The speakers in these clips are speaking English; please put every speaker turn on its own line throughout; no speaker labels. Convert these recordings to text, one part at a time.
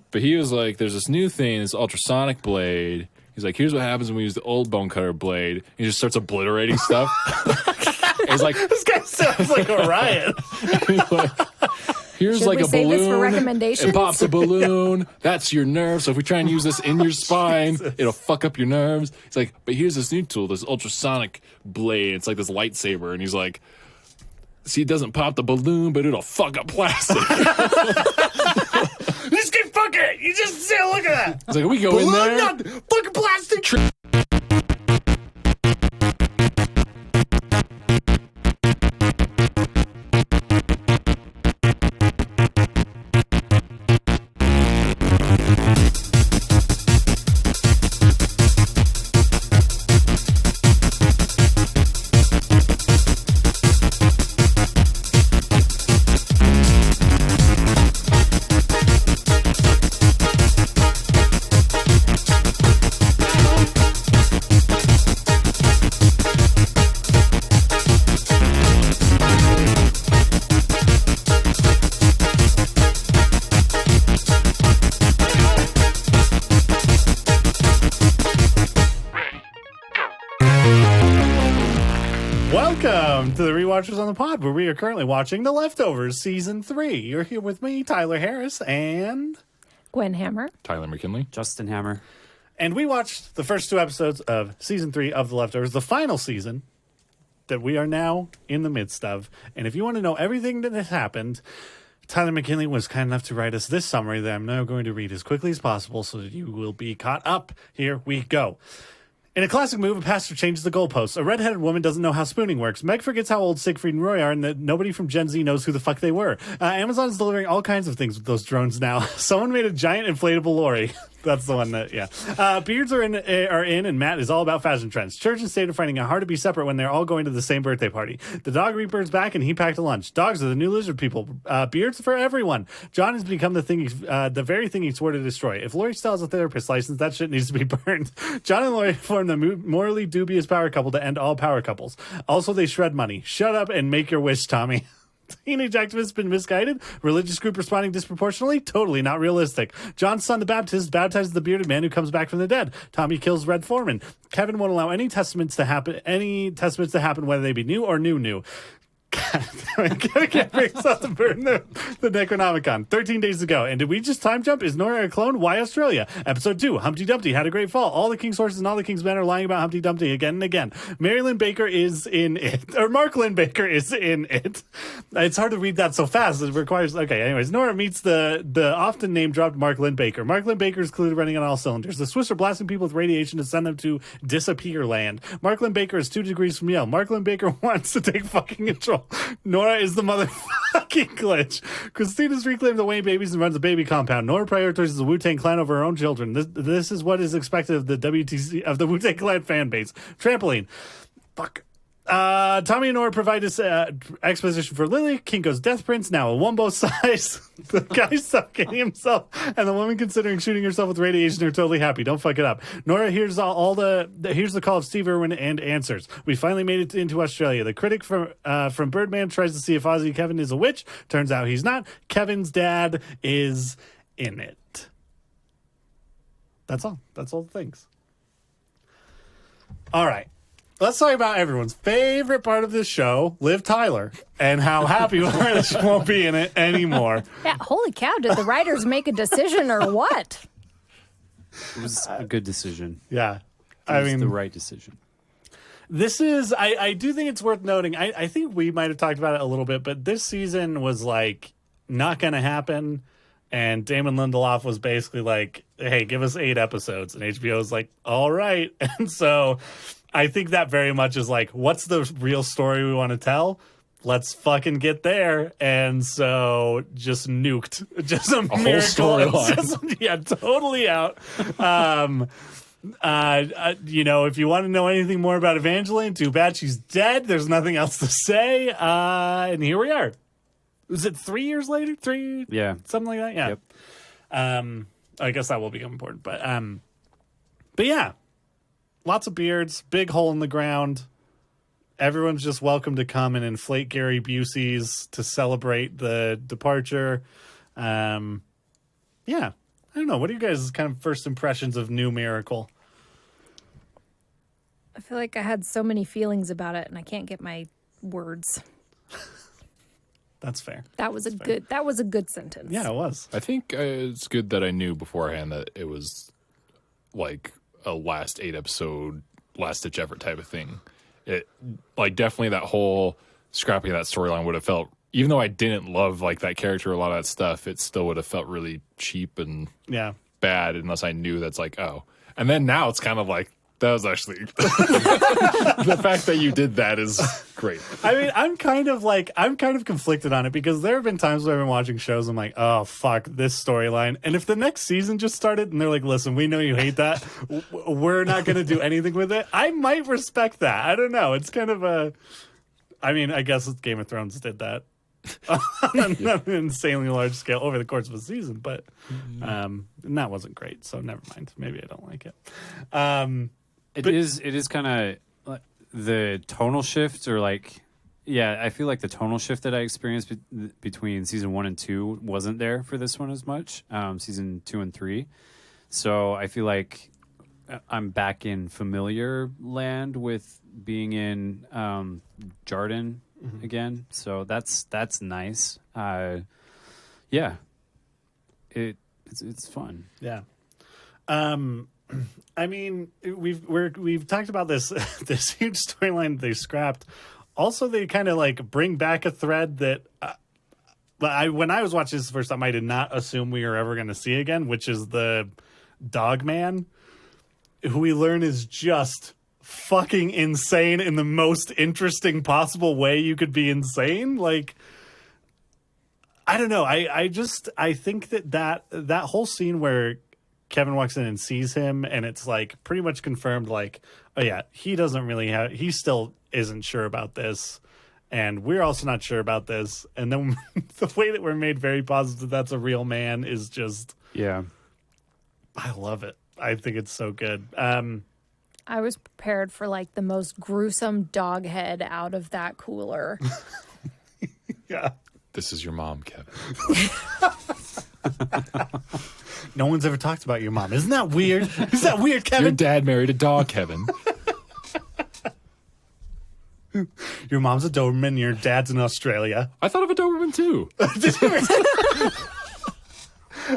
But he was like, there's this new thing, this ultrasonic blade. He's like, here's what happens when we use the old bone cutter blade. He just starts obliterating stuff. He's like,
this guy sounds like a riot.
like, here's
Should
like
we
a
save
balloon.
this for recommendations?
It pops a balloon. That's your nerve. So if we try and use this in your spine, it'll fuck up your nerves. He's like, but here's this new tool, this ultrasonic blade. It's like this lightsaber. And he's like, see, it doesn't pop the balloon, but it'll fuck up plastic.
Just get fucking it. You just say, look at that.
It's like, we go in there.
Fucking plastic. Welcome to the Rewatchers on the Pod, where we are currently watching The Leftovers Season 3. You're here with me, Tyler Harris, and
Gwen Hammer.
Tyler McKinley.
Justin Hammer.
we watched the first 2 episodes of Season 3 of The Leftovers, the final season that we are now in the midst of. And if you want to know everything that has happened, Tyler McKinley was kind enough to write us this summary that I'm now going to read as quickly as possible so that you will be caught up. Here we go. In a classic move, a pastor changes the goalposts. A redheaded woman doesn't know how spooning works. Meg forgets how old Siegfried and Roy are and that nobody from Gen Z knows who the fuck they were. Amazon is delivering all kinds of things with those drones now. Someone made a giant inflatable lorry. That's the one that, yeah. Beards are in, and Matt is all about fashion trends. Church and state are finding it hard to be separate when they're all going to the same birthday party. The dog Reaper is back, and he packed a lunch. Dogs are the new lizard people. Beards for everyone. John has become the very thing he swore to destroy. If Lori still has a therapist license, that shit needs to be burned. John and Lori form the morally dubious power couple to end all power couples. Also, they shred money. Shut up and make your wish, Tommy. Teenage activists been misguided. Religious group responding disproportionately. Totally not realistic. John's son, the Baptist, baptizes the bearded man who comes back from the dead. Tommy kills Red Foreman. Kevin won't allow any testaments to happen, whether they be new or new. Can't bring us up to burn the Necronomicon 13 days ago. And did we just time jump? Is Nora a clone? Why Australia? Episode 2, Humpty Dumpty had a great fall. All the king's horses and all the king's men are lying about Humpty Dumpty again and again. Marilyn Baker is in it, or Mark Lynn Baker is in it. It's hard to read that so fast. It requires, okay, anyways. Nora meets the often name dropped Mark Lynn Baker. Mark Lynn Baker is clearly running on all cylinders. The Swiss are blasting people with radiation to send them to disappear land. Mark Lynn Baker is 2 degrees from Yale. Mark Lynn Baker wants to take fucking control. Nora is the motherfucking glitch. Christina's reclaimed the Wayne babies and runs a baby compound. Nora prioritizes the Wu-Tang Clan over her own children. This is what is expected of the WTC of the Wu-Tang Clan fan base. Trampoline. Fuck. Tommy and Nora provide this exposition for Lily. Kinko's death prints, now a wombo size. The guy suffocating himself, and the woman considering shooting herself with radiation are totally happy. Don't fuck it up. Nora hears here's the call of Steve Irwin and answers. We finally made it into Australia. The critic from Birdman tries to see if Ozzy Kevin is a witch. Turns out he's not. Kevin's dad is in it. That's all. That's all the things. All right. Let's talk about everyone's favorite part of this show, Liv Tyler, and how happy we are that she won't be in it anymore.
Yeah, holy cow, did the writers make a decision or what?
It was a good decision.
Yeah.
It was the right decision.
This is, I do think it's worth noting. I think we might have talked about it a little bit, but this season was like not going to happen. And Damon Lindelof was basically like, hey, give us 8 episodes. And HBO was like, all right. And so I think that very much is like, what's the real story we want to tell? Let's fucking get there. And so just nuked. Just a
whole
miracle.
storyline.
Yeah, totally out. If you want to know anything more about Evangeline, too bad she's dead. There's nothing else to say. And here we are. Was it 3 years later? 3?
Yeah.
Something like that? Yeah.
Yep.
I guess that will become important. But yeah. Lots of beards, big hole in the ground. Everyone's just welcome to come and inflate Gary Busey's to celebrate the departure. Yeah. I don't know. What are you guys' kind of first impressions of New Miracle?
I feel like I had so many feelings about it, and I can't get my words.
That's fair.
That was a good sentence.
Yeah, it was.
I think it's good that I knew beforehand that it was like a last 8 episode, last ditch effort type of thing. It like definitely that whole scrapping of that storyline would have felt, even though I didn't love like that character or a lot of that stuff, it still would have felt really cheap and bad unless I knew that's like, oh. And then now it's kind of like, that was actually the fact that you did that is great.
I mean, I'm kind of conflicted on it because there have been times where I've been watching shows. I'm like, oh fuck this storyline. And if the next season just started and they're like, listen, we know you hate that, we're not going to do anything with it, I might respect that. I don't know. It's kind of a. I mean, I guess Game of Thrones did that on an insanely large scale over the course of a season, but and that wasn't great. So never mind. Maybe I don't like it.
It is kind of the tonal shift, or like, yeah, I feel like the tonal shift that I experienced between season 1 and 2 wasn't there for this one as much. Season 2 and 3, so I feel like I'm back in familiar land with being in Jarden again. So that's nice. Yeah, it's fun.
Yeah. I mean, we've talked about this this huge storyline they scrapped. Also, they kind of like bring back a thread that when I was watching this the first time, I did not assume we were ever going to see again, which is the dog man, who we learn is just fucking insane in the most interesting possible way you could be insane. Like, I don't know. I think that whole scene where Kevin walks in and sees him, and it's like pretty much confirmed, like, oh yeah, he still isn't sure about this, and we're also not sure about this. And then the way that we're made very positive that's a real man is just,
yeah,
I love it. I think it's so good.
I was prepared for like the most gruesome dog head out of that cooler.
Yeah.
This is your mom, Kevin.
No one's ever talked about your mom. Isn't that weird? Is that weird, Kevin?
Your dad married a dog, Kevin.
Your mom's a Doberman. Your dad's in Australia.
I thought of a Doberman too.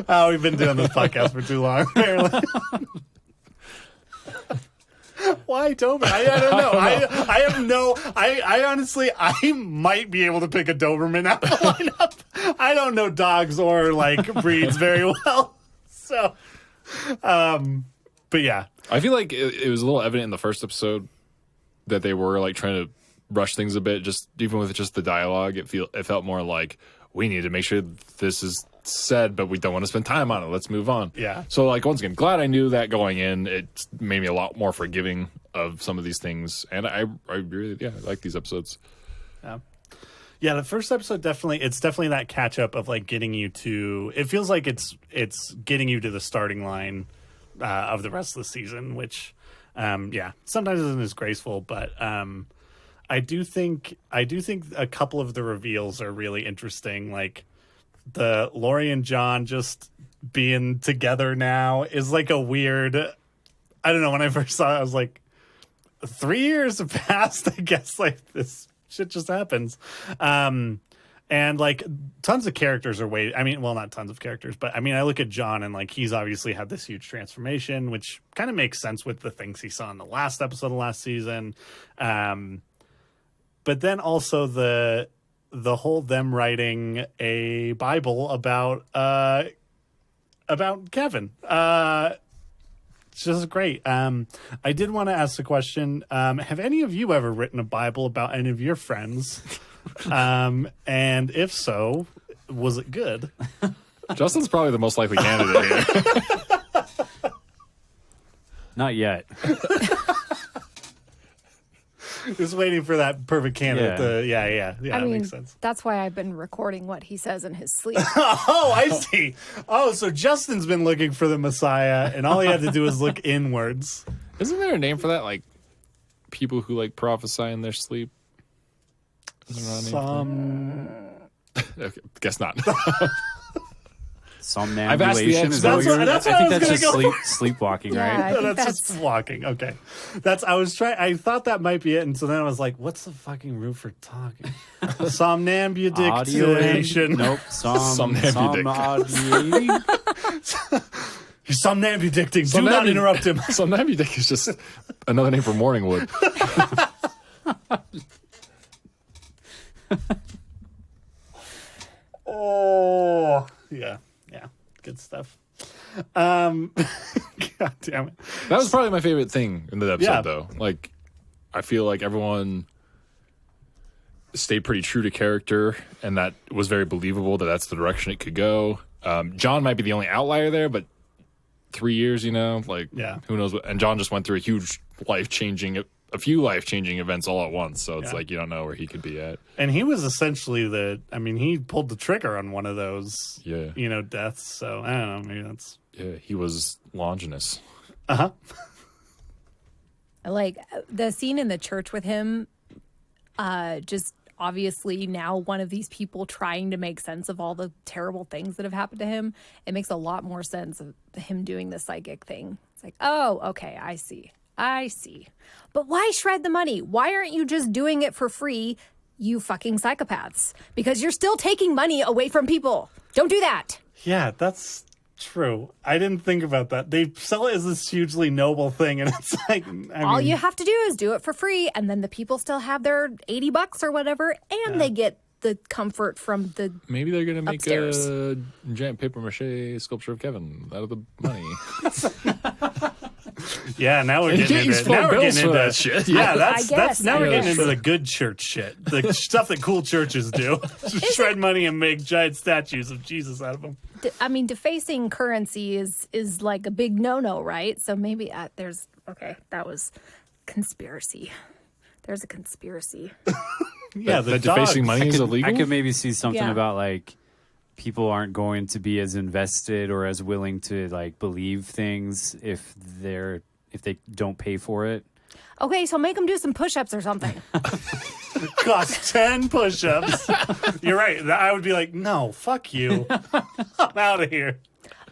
Oh, we've been doing this podcast for too long, apparently. Why Doberman? I don't know. I have no. I honestly, I might be able to pick a Doberman out of the lineup. I don't know dogs or like breeds very well. So, but yeah,
I feel like it was a little evident in the first episode that they were like trying to rush things a bit. Just even with just the dialogue, it felt more like we need to make sure this is said, but we don't want to spend time on it. Let's move on.
Yeah.
So like once again, glad I knew that going in. It made me a lot more forgiving of some of these things, and I really I like these episodes.
Yeah, the first episode it's definitely that catch up of like getting you to. It feels like it's getting you to the starting line of the rest of the season, which sometimes isn't as graceful, but I do think a couple of the reveals are really interesting. Like the Lori and John just being together now is like a weird. I don't know. When I first saw it, I was like, 3 years have passed. I guess like this shit just happens. And like tons of characters are waiting. I mean, well, not tons of characters, but I mean, I look at John and like he's obviously had this huge transformation, which kind of makes sense with the things he saw in the last episode of last season. But then also the whole them writing a Bible about Kevin. It's just great. I did want to ask the question: have any of you ever written a Bible about any of your friends? And if so, was it good?
Justin's probably the most likely candidate here.
Not yet.
Just waiting for that perfect candidate.
Yeah.
That
mean,
makes sense.
That's why I've been recording what he says in his sleep.
Oh, I see. Oh, so Justin's been looking for the Messiah, and all he had to do was look inwards.
Isn't there a name for that? Like people who like prophesy in their sleep? Isn't there a name for that? Okay, guess not.
somnambulation.
I've asked
Is
the
that
That's
what
what-
you're?
that's what
I
I
think
was
that's
gonna
just
go
sleepwalking,
Yeah,
right?
I think
That's just walking. Okay, I thought that might be it, and so then I was like, "What's the fucking root for talking?" Somnambudiction.
Nope.
Somnambudic.
He's somnambudicting. Do not interrupt him.
Somnambudic is just another name for Morningwood.
Oh, yeah, good stuff. God damn it.
That was probably my favorite thing in the episode,
Yeah.
though. Like, I feel like everyone stayed pretty true to character, and that was very believable that that's the direction it could go. John might be the only outlier there, but 3 years, like,
Yeah.
who knows what. And John just went through a huge a few life-changing events all at once, so it's
Yeah.
like you don't know where he could be at.
And he was essentially he pulled the trigger on one of those,
Yeah.
deaths. So I don't know, maybe that's.
Yeah, he was Longinus.
Like the scene in the church with him, just obviously now one of these people trying to make sense of all the terrible things that have happened to him. It makes a lot more sense of him doing the psychic thing. It's like, oh, okay, I see. But why shred the money? Why aren't you just doing it for free, you fucking psychopaths? Because you're still taking money away from people. Don't do that.
Yeah, that's true. I didn't think about that. They sell it as this hugely noble thing, and it's like
All you have to do is do it for free, and then the people still have their $80 or whatever, and they get the comfort from the
Maybe they're gonna make
Upstairs.
a giant paper mache sculpture of Kevin out of the money.
Yeah, now we're
You
getting
can't
into
use phone bills for
into
that shit.
Yeah,
I
that's
guess,
now
I
we're getting
guess.
into the good church shit, the stuff that cool churches do. Just shred money and make giant statues of Jesus out of them.
defacing currency is like a big no-no, right? So maybe that was conspiracy. There's a conspiracy.
Yeah, the
that defacing
dogs.
money is illegal.
I could maybe see something
Yeah.
about like people aren't going to be as invested or as willing to like believe things if they don't pay for it.
Okay, so make them do some push-ups or something.
Cost 10 push-ups. You're right. I would be like, no, fuck you. I'm out of here.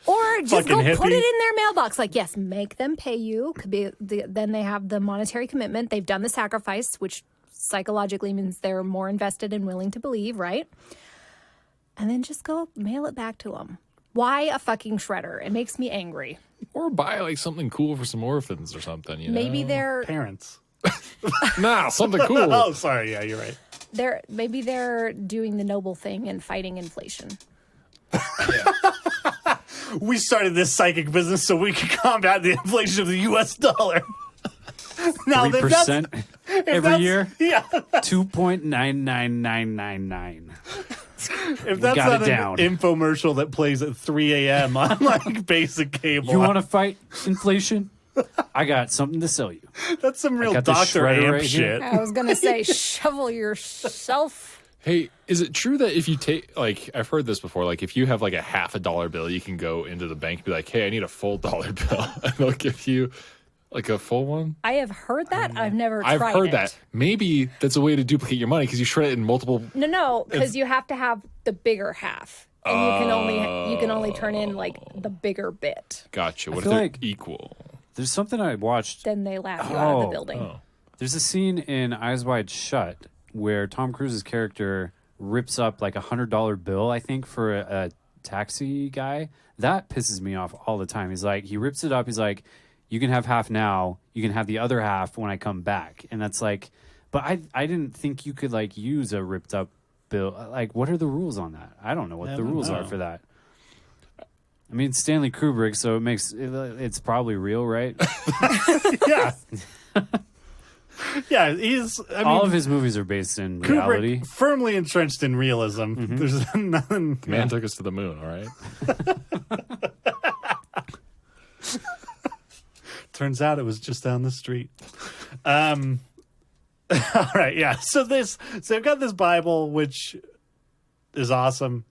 Or just
Fucking
go put
hippie.
it in their mailbox. Like, yes, make them pay you. Could be then they have the monetary commitment. They've done the sacrifice, which psychologically means they're more invested and willing to believe, right? And then just go mail it back to them. Why a fucking shredder? It makes me angry.
Or buy like something cool for some orphans or something.
Maybe they're
Parents.
something cool.
Oh, sorry. Yeah, you're right.
maybe they're doing the noble thing and fighting inflation.
We started this psychic business so we could combat the inflation of the U.S. dollar. Now, if that's-
3%
if
every
that's-
year.
Yeah.
2.99999.
If that's
got
not
it down.
an infomercial that plays at 3 a.m. on like basic cable,
You want to fight inflation? I got something to sell you.
that's some real
got the
Dr.
shredder
Amp
right here.
shit.
I was gonna say shovel yourself.
Hey, is it true that if you take, like, I've heard this before, like, if you have, like, a half a dollar bill, you can go into the bank and be like, hey, I need a full dollar bill. And they'll give you, like, a full one?
I have heard that. I've never
I've
tried
heard
it.
that. Maybe that's a way to duplicate your money because you shred it in multiple.
No, because you have to have the bigger half, and you can only turn in like the bigger bit.
Gotcha. What if
feel
they're
like-
equal?
There's something I watched.
Then they laugh you out of the
Oh,
building.
There's a scene in Eyes Wide Shut where Tom Cruise's character rips up like $100 bill, I think, for a taxi guy. That pisses me off all the time. He rips it up. He's like, you can have half now. You can have the other half when I come back. And that's like, but I didn't think you could like use a ripped up bill. Like, what are the rules on that? I don't know what the rules are for that. I mean, Stanley Kubrick, so it's probably real, right?
Yeah. Yeah,
All of his movies are based in reality.
Kubrick firmly entrenched in realism. There's nothing.
Man took us to the moon, all right?
Turns out it was just down the street. All right, yeah. So they've got this Bible, which is awesome.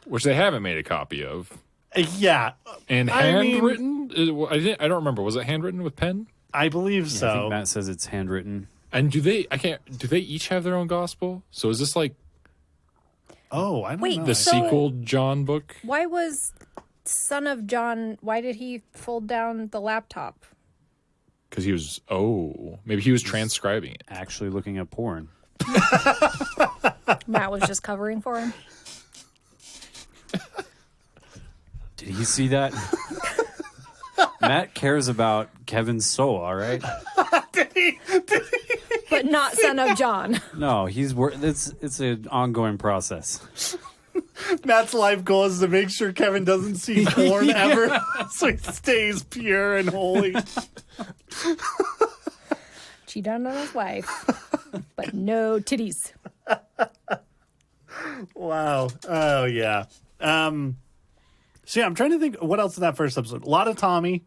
Which they haven't made a copy of.
Yeah,
And
I mean-
handwritten? I don't remember. Was it handwritten with pen?
I believe
I
so.
think Matt says it's handwritten.
And do they each have their own gospel? So is this like
Oh, I don't
Wait,
know.
The
So-
sequel John book.
Why was Son of John, why did he fold down the laptop?
Because he was, maybe he was transcribing it.
Actually looking at porn.
Matt was just covering for him.
Did he see that? Matt cares about Kevin's soul, all right?
But not Son of John.
No, it's an ongoing process.
Matt's life goal is to make sure Kevin doesn't see porn ever, so he stays pure and holy.
Cheat on his wife. But no titties.
Wow. Oh yeah. So yeah, I'm trying to think what else in that first episode. A lot of Tommy.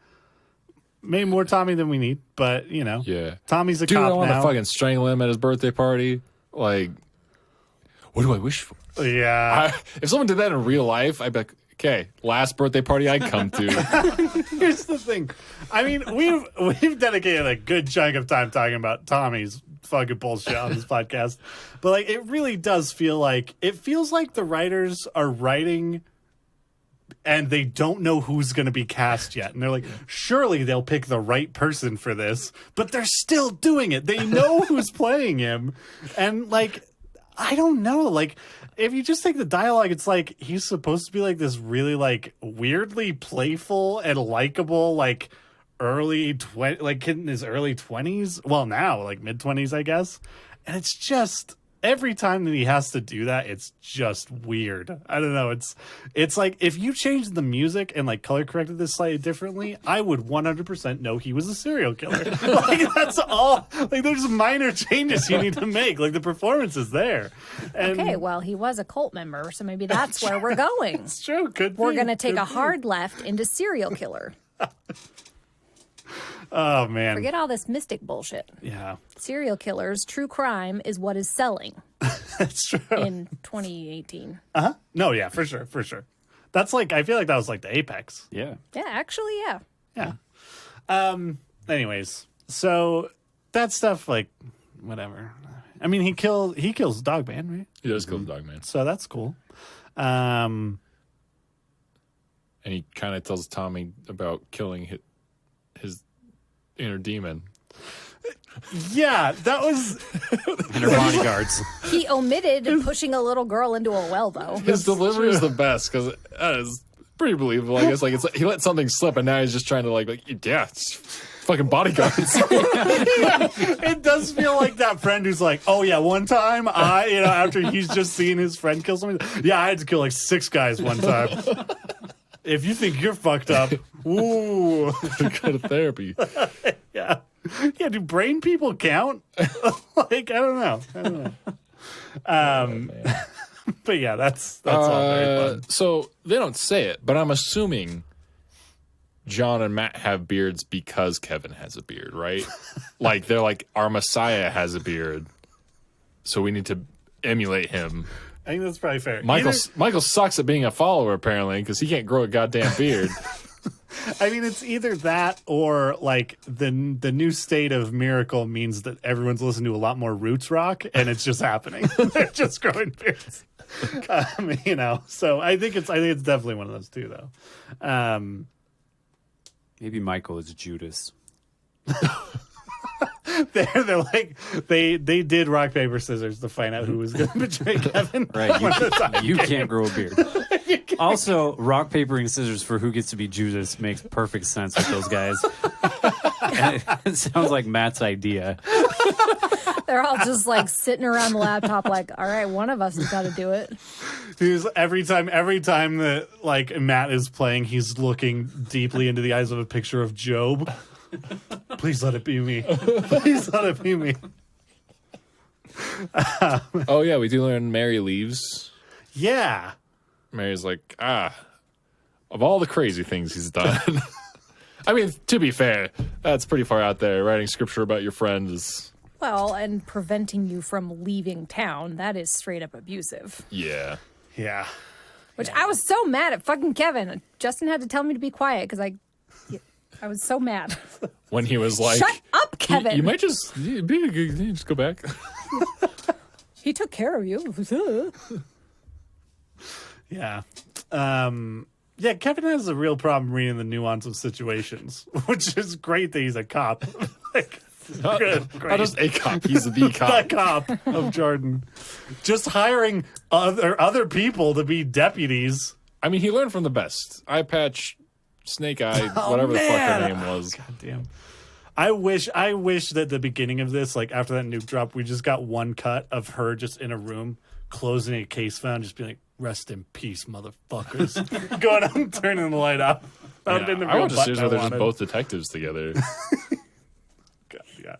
Maybe more Tommy than we need, but you know.
Yeah.
Tommy's a
Dude, I
cop
want
now.
to fucking strangle him at his birthday party. Like, what do I wish for?
Yeah.
If someone did that in real life, I'd be like, okay, last birthday party I'd come to.
Here's the thing. I mean, we've dedicated a good chunk of time talking about Tommy's fucking bullshit on this podcast. But like it really does feel like the writers are writing and they don't know who's going to be cast yet. And they're like, surely they'll pick the right person for this, but they're still doing it. They know who's playing him. And like, I don't know. Like, if you just take the dialogue, it's like he's supposed to be like this really like weirdly playful and likable, like like in his early 20s. Well, now like mid 20s, I guess. And it's just every time that he has to do that, it's just weird. I don't know. It's like if you changed the music and like color corrected this slightly differently, I would 100% know he was a serial killer. Like that's all. Like there's minor changes you need to make. Like the performance is there. And
Okay, well, he was a cult member, so maybe that's where we're going.
it's true. Could
We're
be.
going to take
Could
a
be.
hard left into serial killer.
Oh man.
Forget all this mystic bullshit.
Yeah,
Serial killers, true crime is what is selling
that's true.
in 2018.
No, yeah, for sure, for sure. That's like I feel like that was like the apex.
Yeah.
Yeah, actually, yeah.
Yeah. Anyways, so that stuff like whatever. I mean, he kills Dogman, right?
He does kill the dog man.
So that's cool.
And he kind of tells Tommy about killing his inner demon.
Yeah, that was
And her bodyguards.
He omitted pushing a little girl into a well, though.
His delivery is the best because that is pretty believable. I guess like he let something slip and now he's just trying to like yeah, it's fucking bodyguards.
it does feel like that friend who's like, oh yeah, one time after he's just seen his friend kill somebody. Yeah, I had to kill like 6 guys one time. If you think you're fucked up, ooh.
Go to therapy.
Yeah. Yeah, do brain people count? Like, I don't know. But yeah, that's all very fun.
So they don't say it, but I'm assuming John and Matt have beards because Kevin has a beard, right? Like they're like, our Messiah has a beard, so we need to emulate him.
I think that's probably fair.
Michael sucks at being a follower apparently because he can't grow a goddamn beard.
I mean, it's either that or like the new state of miracle means that everyone's listening to a lot more roots rock, and it's just happening. They're just growing beards. So I think it's definitely one of those two, though.
Maybe Michael is Judas.
They're like they did rock paper scissors to find out who was going to betray Kevin.
Right. You can't grow a beard. Also, rock, paper, and scissors for who gets to be Judas makes perfect sense with those guys. And it sounds like Matt's idea.
They're all just like sitting around the laptop, like, all right, one of us has got to do it.
He's every time that like Matt is playing, he's looking deeply into the eyes of a picture of Job. Please let it be me. Please let it be me.
Oh yeah, we do learn Mary leaves.
Yeah.
Mary's like, of all the crazy things he's done. I mean, to be fair, that's pretty far out there. Writing scripture about your friend is...
Well, and preventing you from leaving town, that is straight up abusive.
Yeah.
Yeah.
Which I was so mad at fucking Kevin. Justin had to tell me to be quiet because I was so mad.
When he was like...
Shut up, Kevin.
You might just just go back.
He took care of you.
Yeah. Yeah, Kevin has a real problem reading the nuance of situations, which is great that he's a cop. Like, good, great.
Not just a cop, he's the cop.
The cop of Jordan. Just hiring other people to be deputies.
I mean, he learned from the best. Eye Patch, Snake Eye, whatever the fuck her name was.
God damn. I wish that the beginning of this, like after that nuke drop, we just got one cut of her just in a room closing a case file, just being like, "Rest in peace, motherfuckers." Going out and turning the light off. That would've been the
I
real
want to
button
see
I
where they're just
wanted.
both detectives together.
God, yeah.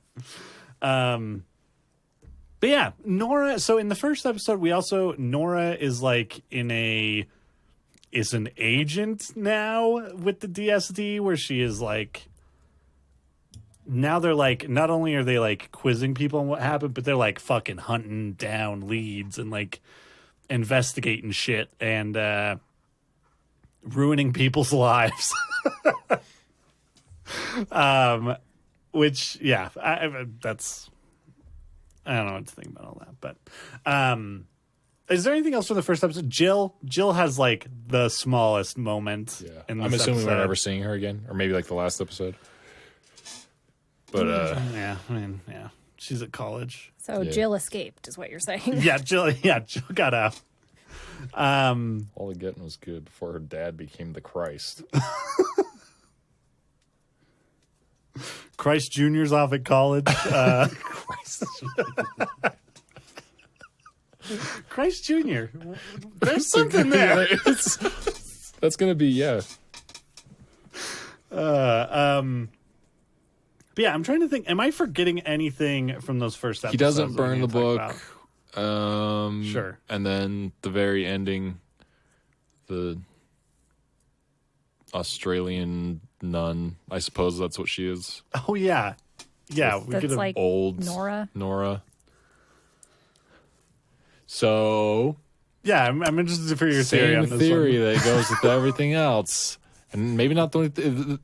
But yeah, Nora. So in the first episode, Nora is like is an agent now with the DSD, where she is like. Now they're like, not only are they like quizzing people on what happened, but they're like fucking hunting down leads and like investigating shit and ruining people's lives. Which, yeah, I don't know what to think about all that. But is there anything else from the first episode? Jill has like the smallest moment.
Yeah.
In
I'm
this
assuming
episode.
we're never seeing her again, or maybe like the last episode. But
Yeah, I mean, yeah, she's at college.
So
Yeah.
Jill escaped, is what you're saying.
Yeah, Jill got out.
all the getting was good before her dad became the Christ.
Christ Jr.'s off at college. Christ Jr. There's something there.
That's gonna be
But yeah, I'm trying to think. Am I forgetting anything from those first episodes?
He doesn't
that
burn
we
the
need to talk
book.
about? Sure.
And then the very ending, the Australian nun. I suppose that's what she is.
Oh yeah, yeah. We
That's
could have.
like
Old
Nora.
So
Yeah, I'm interested for your theory on
same
this
theory
one.
that goes with everything else, and maybe not the only.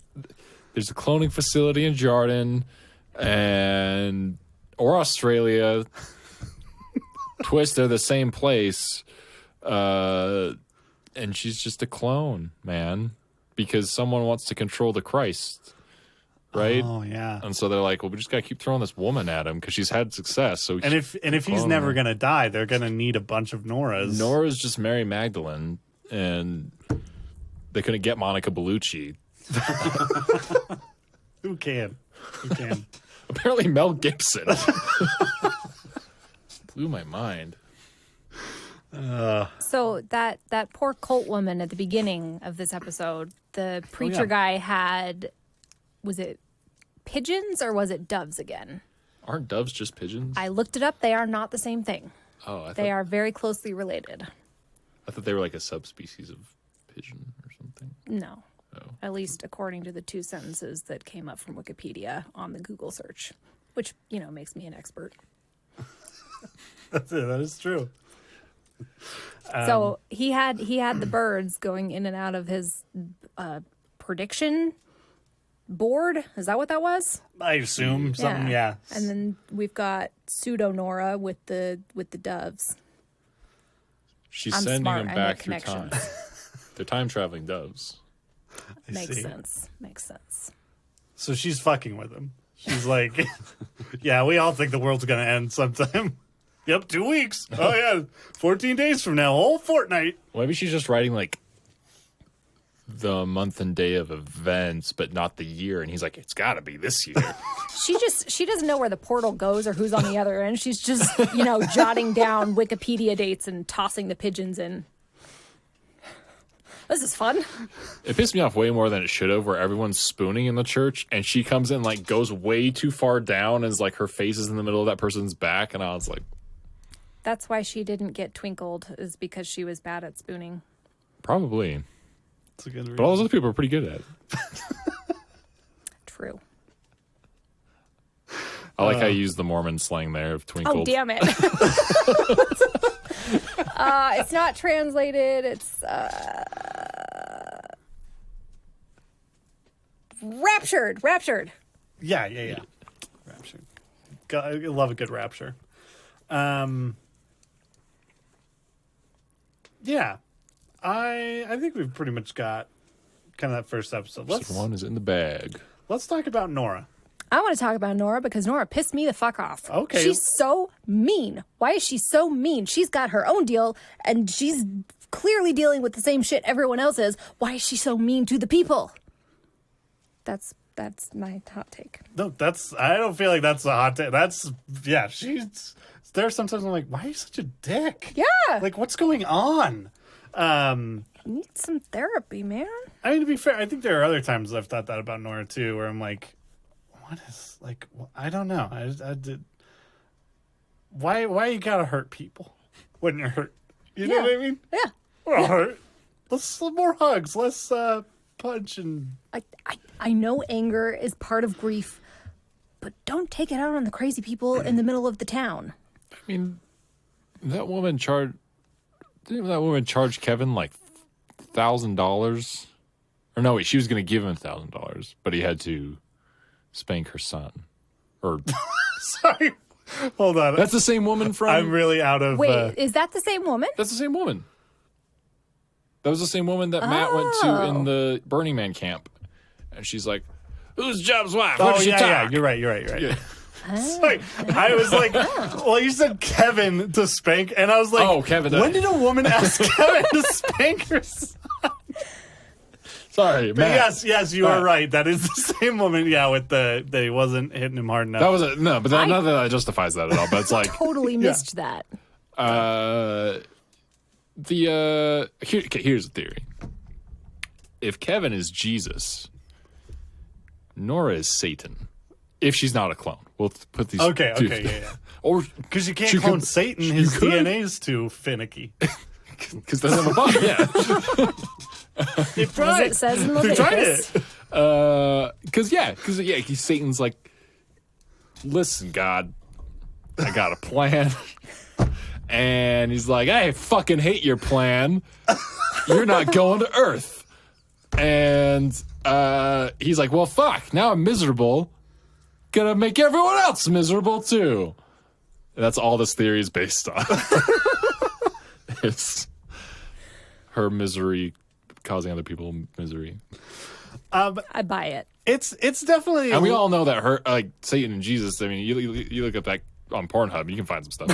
There's a cloning facility in Jordan, or Australia. Twist, they're the same place, and she's just a clone, man, because someone wants to control the Christ, right?
Oh yeah.
And so they're like, well, we just gotta keep throwing this woman at him because she's had success. So
And if he's
clone
never
her.
gonna die, they're gonna need a bunch of Noras.
Nora's just Mary Magdalene, and they couldn't get Monica Bellucci.
Who can?
Apparently, Mel Gibson. Blew my mind.
So that poor cult woman at the beginning of this episode, the preacher guy had, was it pigeons or was it doves again?
Aren't doves just pigeons?
I looked it up. They are not the same thing.
I
They are very closely related.
thought they were like a subspecies of pigeon or something.
No.
Oh.
At least according to the 2 sentences that came up from Wikipedia on the Google search, which, makes me an expert.
That's it. That is true.
So he had the birds going in and out of his prediction board. Is that what that was?
I assume something. Yeah.
And then we've got pseudo Nora with the doves.
She's
I'm
sending
smart.
them
I
back
make
through time.
connections.
They're time traveling doves.
I
Makes
see.
sense. Makes sense.
So she's fucking with him. She's like, yeah, we all think the world's gonna end sometime. Yep, 2 weeks. Oh yeah, 14 days from now, whole fortnight.
Well, maybe she's just writing like the month and day of events, but not the year. And he's like, it's got to be this year.
She doesn't know where the portal goes or who's on the other end. She's just, jotting down Wikipedia dates and tossing the pigeons in. This is fun.
It pissed me off way more than it should have, where everyone's spooning in the church and she comes in, like, goes way too far down, and is like her face is in the middle of that person's back. And I was like,
That's why she didn't get twinkled, is because she was bad at spooning.
probably.
That's a good reason.
But all those other people are pretty good at it.
True.
I like how you use the Mormon slang there of twinkled.
Oh, damn it. It's not translated. It's raptured. Raptured.
Yeah. Rapture. I love a good rapture. Yeah. I think we've pretty much got kind of that first episode.
Episode 1 is in the bag.
Let's talk about Nora.
I want to talk about Nora because Nora pissed me the fuck off.
Okay.
She's so mean. Why is she so mean? She's got her own deal and she's clearly dealing with the same shit everyone else is. Why is she so mean to the people? That's my hot take.
No, I don't feel like that's a hot take. She's there sometimes I'm like, why are you such a dick?
Yeah.
Like, what's going on?
You need some therapy, man.
I mean, to be fair, I think there are other times I've thought that about Nora too, where I'm like, what is, like, I don't know. I did. Why you gotta hurt people when you're hurt? You know what I mean?
Yeah.
We're all hurt. Let's more hugs. Let's punch and.
I know anger is part of grief, but don't take it out on the crazy people in the middle of the town.
I mean, didn't that woman charge Kevin like $1,000? Or no, wait, she was going to give him $1,000, but he had to spank her son. Or
Sorry. Hold on.
that's the same woman from.
I'm really out of.
Wait, is that the same woman?
That's the same woman. That was the same woman that Matt went to in the Burning Man camp, and she's like, "Whose job's wife? What does she talk?"
Yeah. You're right.
Yeah.
Sorry. I was like, well, you said Kevin to spank, and I was like,
Oh, Kevin.
When did a woman ask Kevin to spank her son?
Sorry,
But
Matt.
yes, you are right. That is the same woman. Yeah, with that he wasn't hitting him hard enough.
That was no, but none of that justifies that at all. But it's like
Totally missed that.
here's the theory. If Kevin is Jesus, Nora is Satan. If she's not a clone, we'll put these.
Okay,
two-
yeah.
Or
Because you can't
She
clone
could-
Satan.
you
His
could.
DNA's too finicky.
because doesn't have a body. Yeah.
They
As
tried.
it says in
They tried
Leviticus.
it.
Because he's Satan's like, listen, God, I got a plan. And he's like, I fucking hate your plan. You're not going to Earth. And he's like, well, fuck. Now I'm miserable. Gonna make everyone else miserable too. And that's all this theory is based on. It's her misery causing other people misery.
I buy it.
It's definitely.
And we all know that her, like Satan and Jesus. I mean, you look up that on Pornhub, you can find some stuff.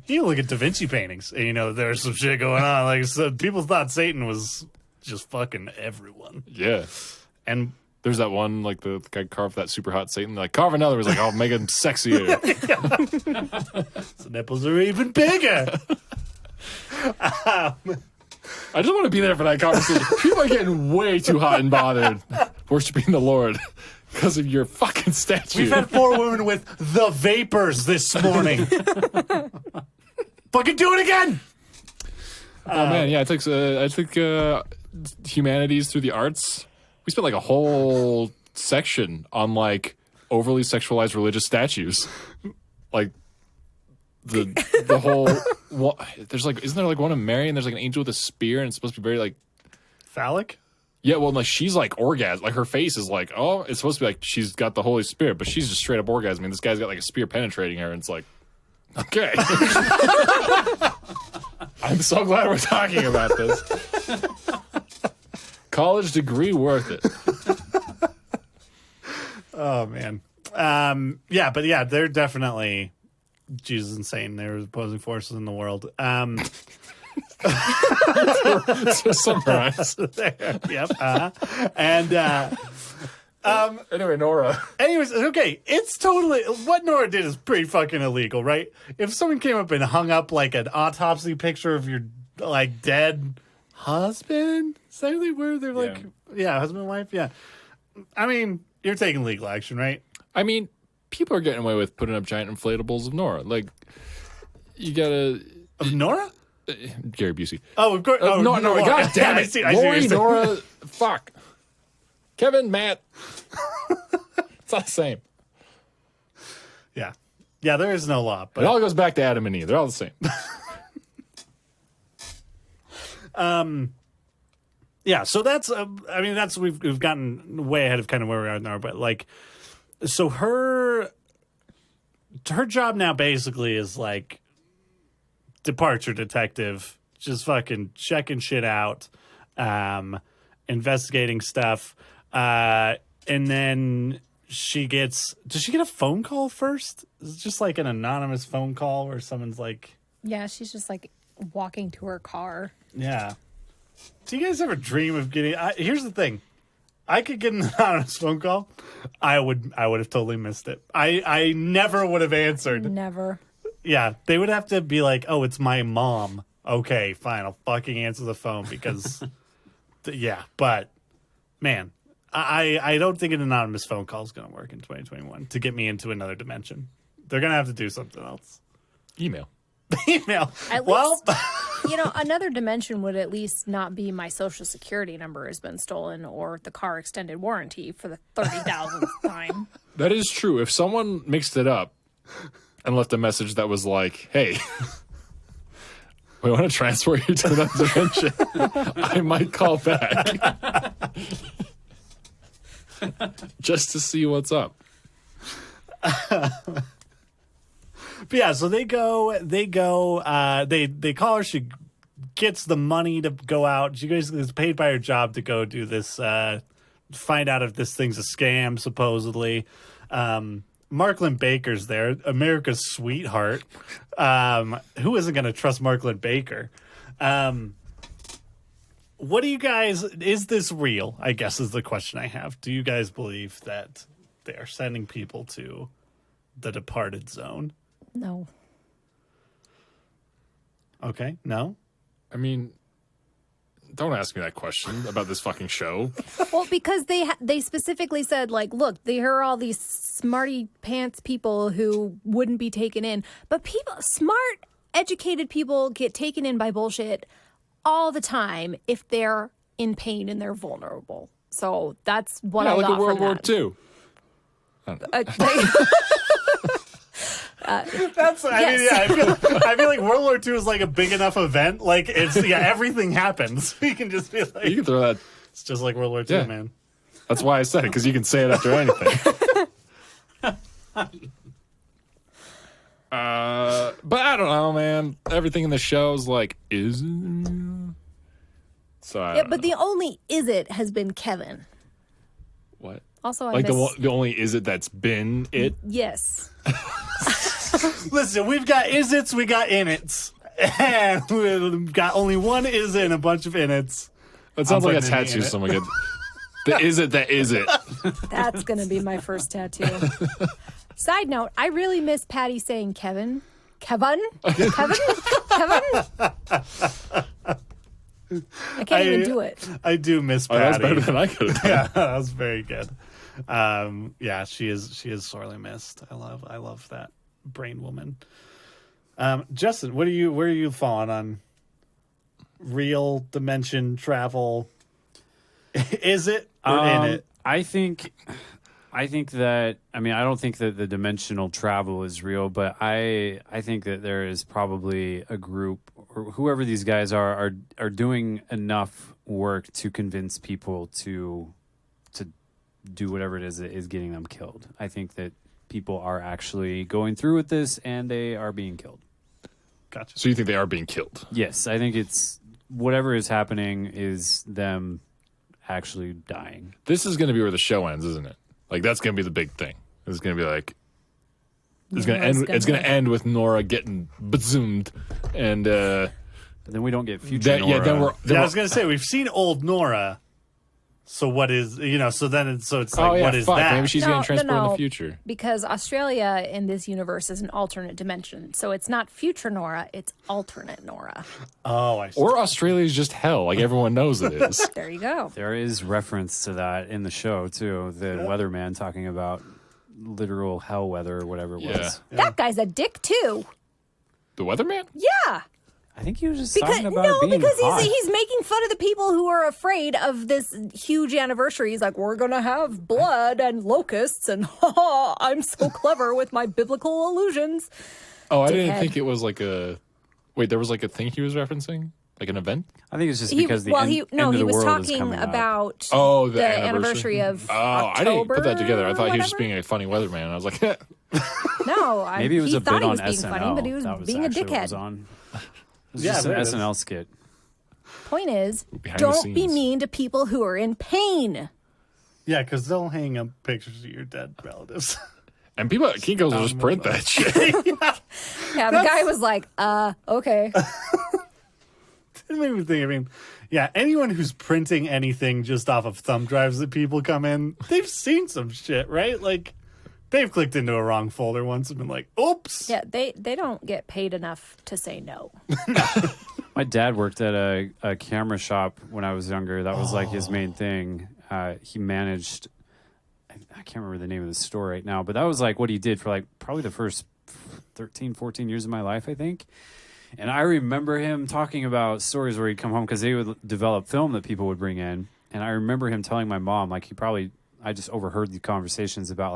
You look at Da Vinci paintings, and you know there's some shit going on. Like, so people thought Satan was just fucking everyone,
Yeah,
and
there's that one like the guy carved that super hot Satan. Like carve another, was like, I'll make him sexier.
the nipples are even bigger.
I just want to be there for that conversation. People are getting way too hot and bothered worshiping the Lord because of your fucking statue.
We've had 4 women with the vapors this morning. Fucking do it again.
Oh man, yeah, I took humanities through the arts. We spent like a whole section on like overly sexualized religious statues, like the whole. There's like, isn't there like one of Mary and there's like an angel with a spear and it's supposed to be very like
Phallic.
yeah, well, like she's like orgasm, like her face is like, oh, it's supposed to be like she's got the Holy Spirit, but she's just straight up orgasming. This guy's got like a spear penetrating her, and it's like, okay. I'm so glad we're talking about this. College degree worth it.
Oh man. Yeah, but yeah, they're definitely Jesus and Satan. They're opposing forces in the world.
To summarize.
Yep. And
Anyway, Nora.
anyways, okay, it's totally what Nora did is pretty fucking illegal, right? If someone came up and hung up like an autopsy picture of your like dead husband, is that really where they're like, yeah, husband and wife, yeah. I mean, you're taking legal action, right?
I mean, people are getting away with putting up giant inflatables of Nora. Like, you gotta.
Of Nora?
Gary Busey.
Oh, of course. Oh,
No, God damn
I
it.
see what you're
Lori,
saying.
Nora, fuck. Kevin, Matt. It's not the same.
Yeah. Yeah, there is no law,
It
but
all goes back to Adam and Eve. They're all the same.
yeah, so that's I mean that's we've gotten way ahead of kind of where we are now, but like so her job now basically is like departure detective, just fucking checking shit out, investigating stuff. And then does she get a phone call first? Is it just like an anonymous phone call where someone's like,
Yeah, she's just like walking to her car.
yeah. Do you guys ever dream of getting, here's the thing. I could get an anonymous phone call. I would have totally missed it. I never would have answered.
Never.
Yeah, they would have to be like, "Oh, it's my mom." Okay, fine, I'll fucking answer the phone because, yeah. But man, I don't think an anonymous phone call is going to work in 2021 to get me into another dimension. They're going to have to do something else.
Email.
Email.
At least, another dimension would at least not be my social security number has been stolen or the car extended warranty for the 30,000th time.
That is true. If someone mixed it up and left a message that was like, "Hey, we want to transfer you to another dimension," I might call back just to see what's up.
But yeah, so they call her. She gets the money to go out. She basically is paid by her job to go do this, find out if this thing's a scam, supposedly. Marklyn Baker's there, America's sweetheart. Who isn't going to trust Marklyn Baker? What do you guys, is this real? I guess is the question I have. Do you guys believe that they are sending people to the departed zone?
No.
Okay, no?
I mean, don't ask me that question about this fucking show.
Well, because they specifically said, like, look, here are all these smarty pants people who wouldn't be taken in. But smart, educated people get taken in by bullshit all the time if they're in pain and they're vulnerable. So that's what I
like
got
a World
from
War
that.
II.
That's, I mean,
Yes.
yeah, I feel like World War II is like a big enough event. Like, it's, everything happens. You can just be like,
You can throw that.
it's just like World War II,
Yeah.
man.
That's why I said it, because you can say it after anything. But I don't know, man. Everything in the show is like, is it? So I
Yeah,
don't
but
know.
the only is it has been Kevin.
What?
Also, I
Like
miss,
the only is it that's been it?
yes.
Listen, we've got is-its, we got in-its. And we've got only one is it and a bunch of in-its.
That sounds like a
putting an E in
tattoo
it.
someone gets. The is it that is it?
That's going to be my first tattoo. Side note, I really miss Patty saying Kevin. Kevin? Kevin? Kevin? I can't even do it.
I do miss
Oh, that's
Patty.
better than I could have done.
Yeah, that was very good. Yeah, she is sorely missed. I love that brain woman. Justin, where are you falling on real dimension travel? Is it or in it?
I think that, I mean, I don't think that the dimensional travel is real, but I think that there is probably a group or whoever these guys are doing enough work to convince people to do whatever it is that is getting them killed. I think that people are actually going through with this and they are being killed.
Gotcha.
So you think they are being killed?
Yes, I think it's whatever is happening is them actually dying.
This is going to be where the show ends, isn't it? Like that's going to be the big thing. It's going to be like it's going to end. It's going to end with Nora getting bazoomed, and
But then we don't get future
then,
Nora.
yeah, then we're.
Yeah, I was gonna say we've seen old Nora. So what is So then it's like
oh yeah,
what is
fuck.
that?
Maybe she's
No,
getting transported in
no.
the future.
Because Australia in this universe is an alternate dimension. So it's not future Nora, it's alternate Nora.
Oh, I see.
Or Australia's just hell, like everyone knows it is.
There you go.
There is reference to that in the show too. The weatherman talking about literal hell weather or whatever it
Yeah.
was.
That guy's a dick too.
The weatherman?
Yeah.
I think he was just
Because
talking about being
because
hot.
he's making fun of the people who are afraid of this huge anniversary. He's like, we're gonna have blood and locusts, and I'm so clever with my biblical allusions.
Oh, I didn't
Dickhead.
think it was like a. Wait, there was like a thing he was referencing, like an event.
I think it's just because the end of
he
the
was
world is
talking
coming up.
about
Oh, the
anniversary of
Oh, I didn't put that together. I thought he was just
October or
being a funny weatherman. I was like,
No,
Maybe it was
he
a
thought
bit
he
on
was being
SNL.
funny, but he was
That
being a
actually what was
dickhead.
on. It's
Yeah,
just an
there it is.
SNL skit.
Point is,
Behind the
don't be
scenes.
mean to people who are in pain.
Yeah, because they'll hang up pictures of your dead relatives.
And people at Kinko's will just print that shit.
Yeah, the guy was like, okay.
It made me think, I mean, yeah, anyone who's printing anything just off of thumb drives that people come in, they've seen some shit, right? Like, they've clicked into a wrong folder once and been like, oops.
Yeah, they don't get paid enough to say no.
My dad worked at a camera shop when I was younger. That was like his main thing. He managed, I can't remember the name of the store right now, but that was like what he did for like probably the first 13, 14 years of my life, I think. And I remember him talking about stories where he'd come home because they would develop film that people would bring in. And I remember him telling my mom, like I just overheard the conversations about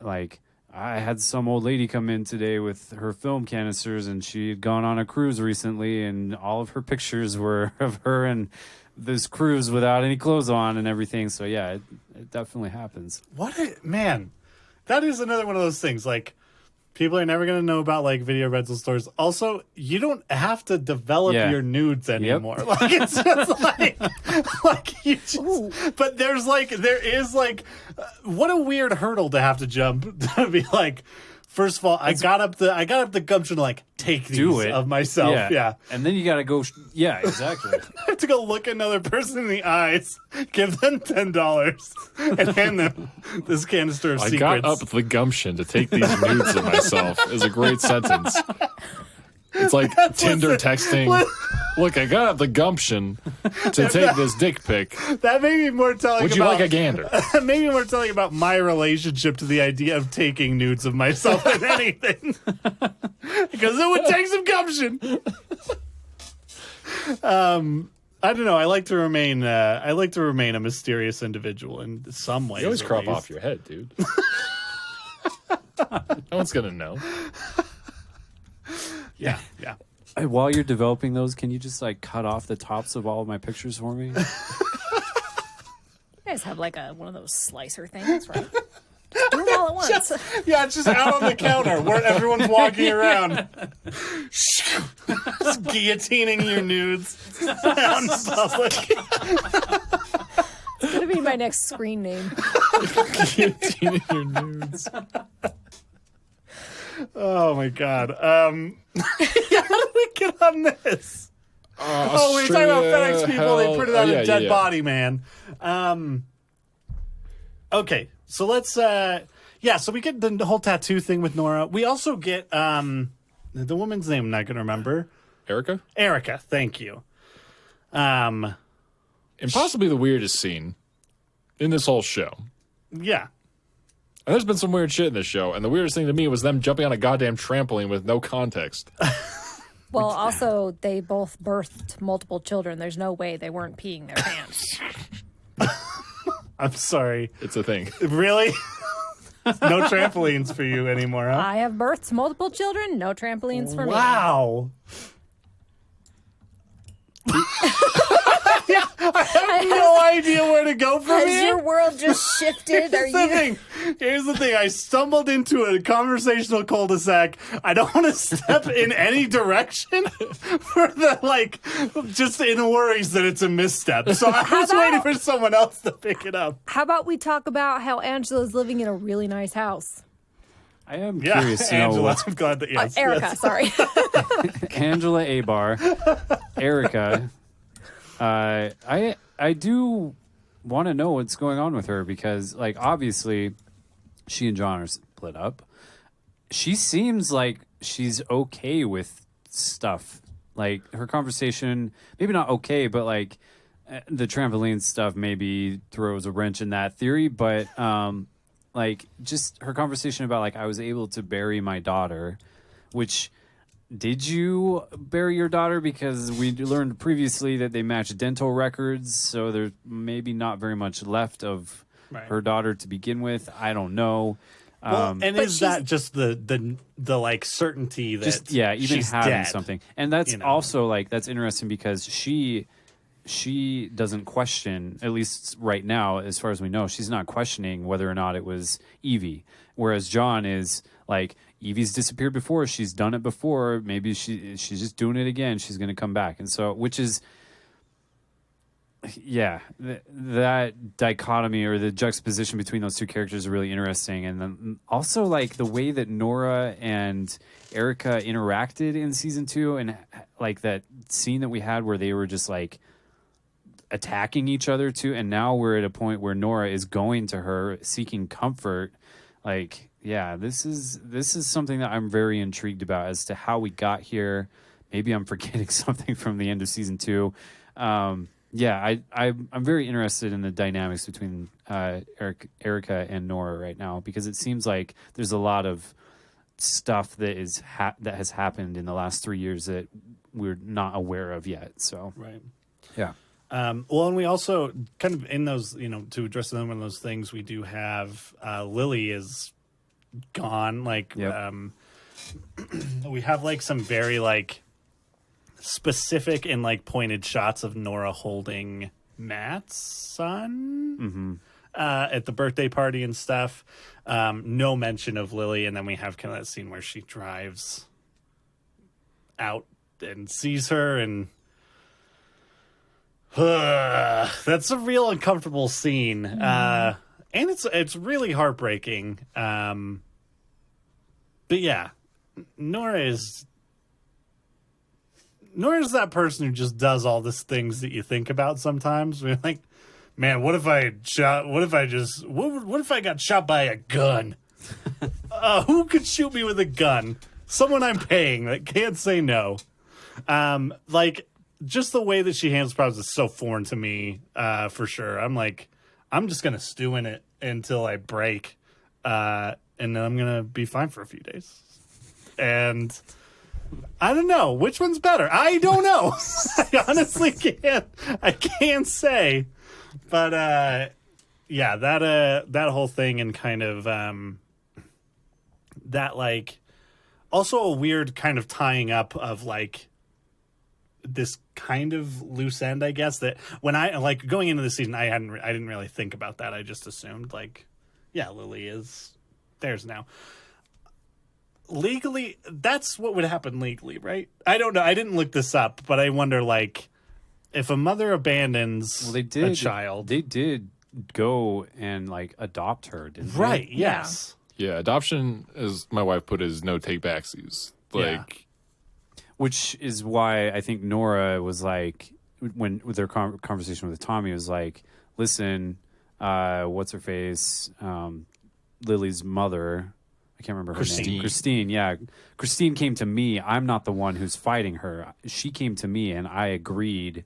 like I had some old lady come in today with her film canisters and she had gone on a cruise recently and all of her pictures were of her and this cruise without any clothes on and everything. So yeah, it definitely happens.
Man, that is another one of those things. Like, people are never going to know about like video rental stores. Also, you don't have to develop
Yeah.
your nudes anymore. Like, it's just like you just, but there is what a weird hurdle to have to jump to be like, first of all, I got up the gumption to like take these
Do it
of myself. Yeah.
And then you got to go. Yeah, exactly.
I have to go look another person in the eyes, give them $10, and hand them this canister of
I
secrets.
got up the gumption to take these nudes of myself is a great sentence. It's like Tinder texting. Look, I got up the gumption to take this dick pic.
That made me more telling
Would you
about,
like a gander?
That made me more telling about my relationship to the idea of taking nudes of myself than anything. Because it would take some gumption. I don't know. I like to remain a mysterious individual in some ways.
You always
at
crop
least.
off your head, dude. No one's gonna know.
Yeah.
While you're developing those, can you just like cut off the tops of all of my pictures for me?
You guys have like one of those slicer things, right? Do them all at once.
Yeah, it's just out on the counter where everyone's walking around. Just guillotining your nudes out in public.
It's gonna be my next screen name.
Guillotining your nudes.
Oh my god. How did we get on this? We were talking about FedEx people. They printed out a dead body, man. Okay, so let's. So we get the whole tattoo thing with Nora. We also get the woman's name. I'm not gonna remember.
Erica?
Erica. Thank you.
And possibly the weirdest scene in this whole show.
Yeah.
And there's been some weird shit in this show, and the weirdest thing to me was them jumping on a goddamn trampoline with no context.
Well, also, they both birthed multiple children. There's no way they weren't peeing their pants.
I'm sorry.
It's a thing.
Really? No trampolines for you anymore, huh?
I have birthed multiple children. No trampolines for me.
Wow. I have no idea where to go from
Has
here.
your world just shifted? Are you?
Here's the thing. I stumbled into a conversational cul-de-sac. I don't want to step in any direction for just in worries that it's a misstep. So I was waiting for someone else to pick it up.
How about we talk about how Angela's living in a really nice house?
I am
Yeah,
curious to know
Angela.
what's
I'm glad that yes.
Erica,
yes.
sorry.
Angela Abar, Erica. I do want to know what's going on with her because, like, obviously, she and John are split up. She seems like she's okay with stuff. Like her conversation, maybe not okay, but like the trampoline stuff maybe throws a wrench in that theory. But like just her conversation about like I was able to bury my daughter, which. Did you bury your daughter? Because we learned previously that they match dental records, so there's maybe not very much left of her daughter to begin with. I don't know.
Well, and is that just the like certainty that
even
she's
having
dead?
something, and that's also like that's interesting because she doesn't question, at least right now, as far as we know, she's not questioning whether or not it was Evie, whereas John is like. Evie's disappeared before. She's done it before. Maybe she's just doing it again. She's going to come back. And so, which is, yeah, that dichotomy or the juxtaposition between those two characters is really interesting. And then also like the way that Nora and Erica interacted in season 2, and like that scene that we had where they were just like attacking each other too. And now we're at a point where Nora is going to her seeking comfort. Like, yeah, this is something that I'm very intrigued about as to how we got here. Maybe I'm forgetting something from the end of season 2. Yeah, I'm very interested in the dynamics between Erica and Nora right now, because it seems like there's a lot of stuff that that has happened in the last 3 years that we're not aware of yet. So
Right.
yeah.
Well, and we also kind of in those, to address them in those things, we do have Lily is gone. Like,
Yep.
We have like some very like specific and like pointed shots of Nora holding Matt's son at the birthday party and stuff. No mention of Lily, and then we have kind of that scene where she drives out and sees her, and that's a real uncomfortable scene. And it's really heartbreaking. But yeah, Nora's that person who just does all these things that you think about sometimes. We're like, man, what if I got shot by a gun? Who could shoot me with a gun? Someone I'm paying that can't say no. Like, just the way that she handles problems is so foreign to me, for sure. I'm like, I'm just going to stew in it until I break. And then I'm going to be fine for a few days. And I don't know which one's better. I don't know. I honestly can't say. But yeah, that whole thing, and kind of that like also a weird kind of tying up of like this kind of loose end, I guess, that when I like going into the season, I didn't really think about that. I just assumed like, yeah, Lily is theirs now. Legally, that's what would happen legally, right? I don't know. I didn't look this up, but I wonder, like, if a mother abandons a child.
They did go and, like, adopt her, didn't they?
Right, yes.
Yeah, adoption, as my wife put it, is no take-backsies. Like,
which is why I think Nora was like, with their conversation with Tommy, was like, listen, what's her face? Lily's mother. I can't remember her name. Christine, yeah. Christine came to me. I'm not the one who's fighting her. She came to me, and I agreed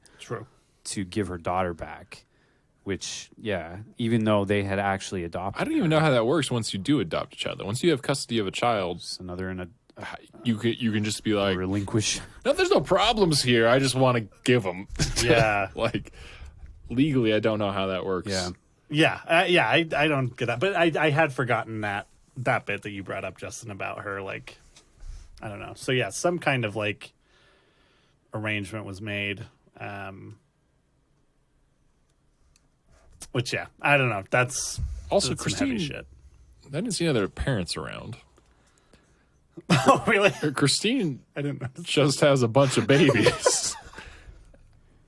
to give her daughter back. Which, yeah, even though they had actually adopted
I don't even know how that works once you do adopt a child. Once you have custody of a child,
it's another in a
you can just be like,
relinquish.
No, there's no problems here. I just want to give them.
Yeah.
Like, legally, I don't know how that works.
Yeah. I don't get that. But I had forgotten that bit that you brought up, Justin, about her, like, I don't know. So yeah, some kind of like arrangement was made. Which, yeah, I don't know. That's
Also,
some
Christine,
heavy shit.
I didn't see any other parents around.
Oh, really?
Christine
I didn't know.
just has a bunch of babies.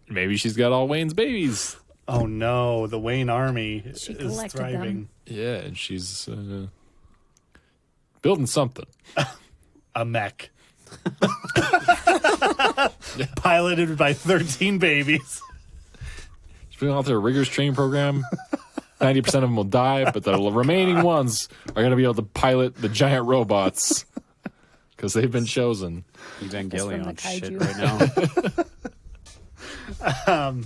Maybe she's got all Wayne's babies.
Oh no, the Wayne army
She
is
collected
thriving.
them.
Yeah, and she's building something.
A mech. Piloted by 13 babies.
She's been out there a rigorous training program. 90% of them will die, but the remaining ones are going to be able to pilot the giant robots because they've been chosen.
Evangelion shit
kaiju.
right now.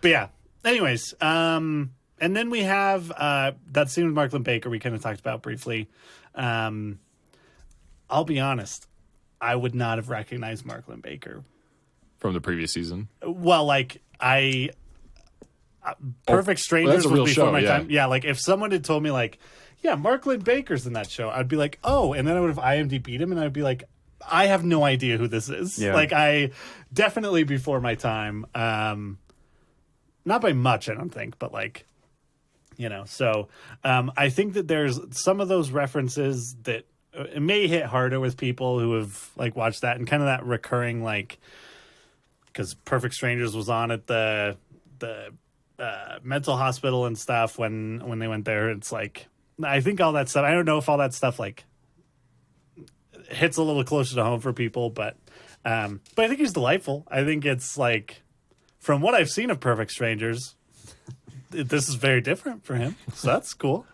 But yeah. Anyways, and then we have that scene with Mark Baker we kind of talked about briefly. I'll be honest, I would not have recognized Mark Baker
From the previous season.
Well, like Perfect Strangers
that's a
was
real
before
show,
my
yeah.
time. Yeah, like if someone had told me like, yeah, Mark Baker's in that show, I'd be like, oh, and then I would have IMDb'd him, and I'd be like, I have no idea who this is.
Yeah.
Like I definitely before my time. Not by much, I don't think, but like, so I think that there's some of those references that it may hit harder with people who have like watched that and kind of that recurring like, because Perfect Strangers was on at the mental hospital and stuff when they went there. It's like, I think all that stuff, I don't know if all that stuff like hits a little closer to home for people, but I think he's delightful. I think it's like, from what I've seen of Perfect Strangers, this is very different for him, so that's cool.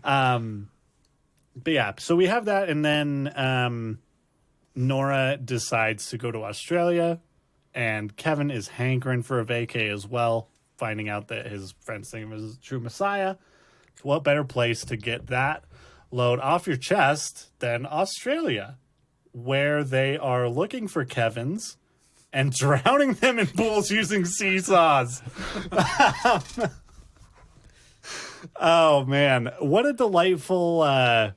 But yeah, so we have that, and then Nora decides to go to Australia, and Kevin is hankering for a vacay as well, finding out that his friend's name is True Messiah. What better place to get that load off your chest than Australia, where they are looking for Kevins and drowning them in pools using seesaws. Oh, man. What a delightful...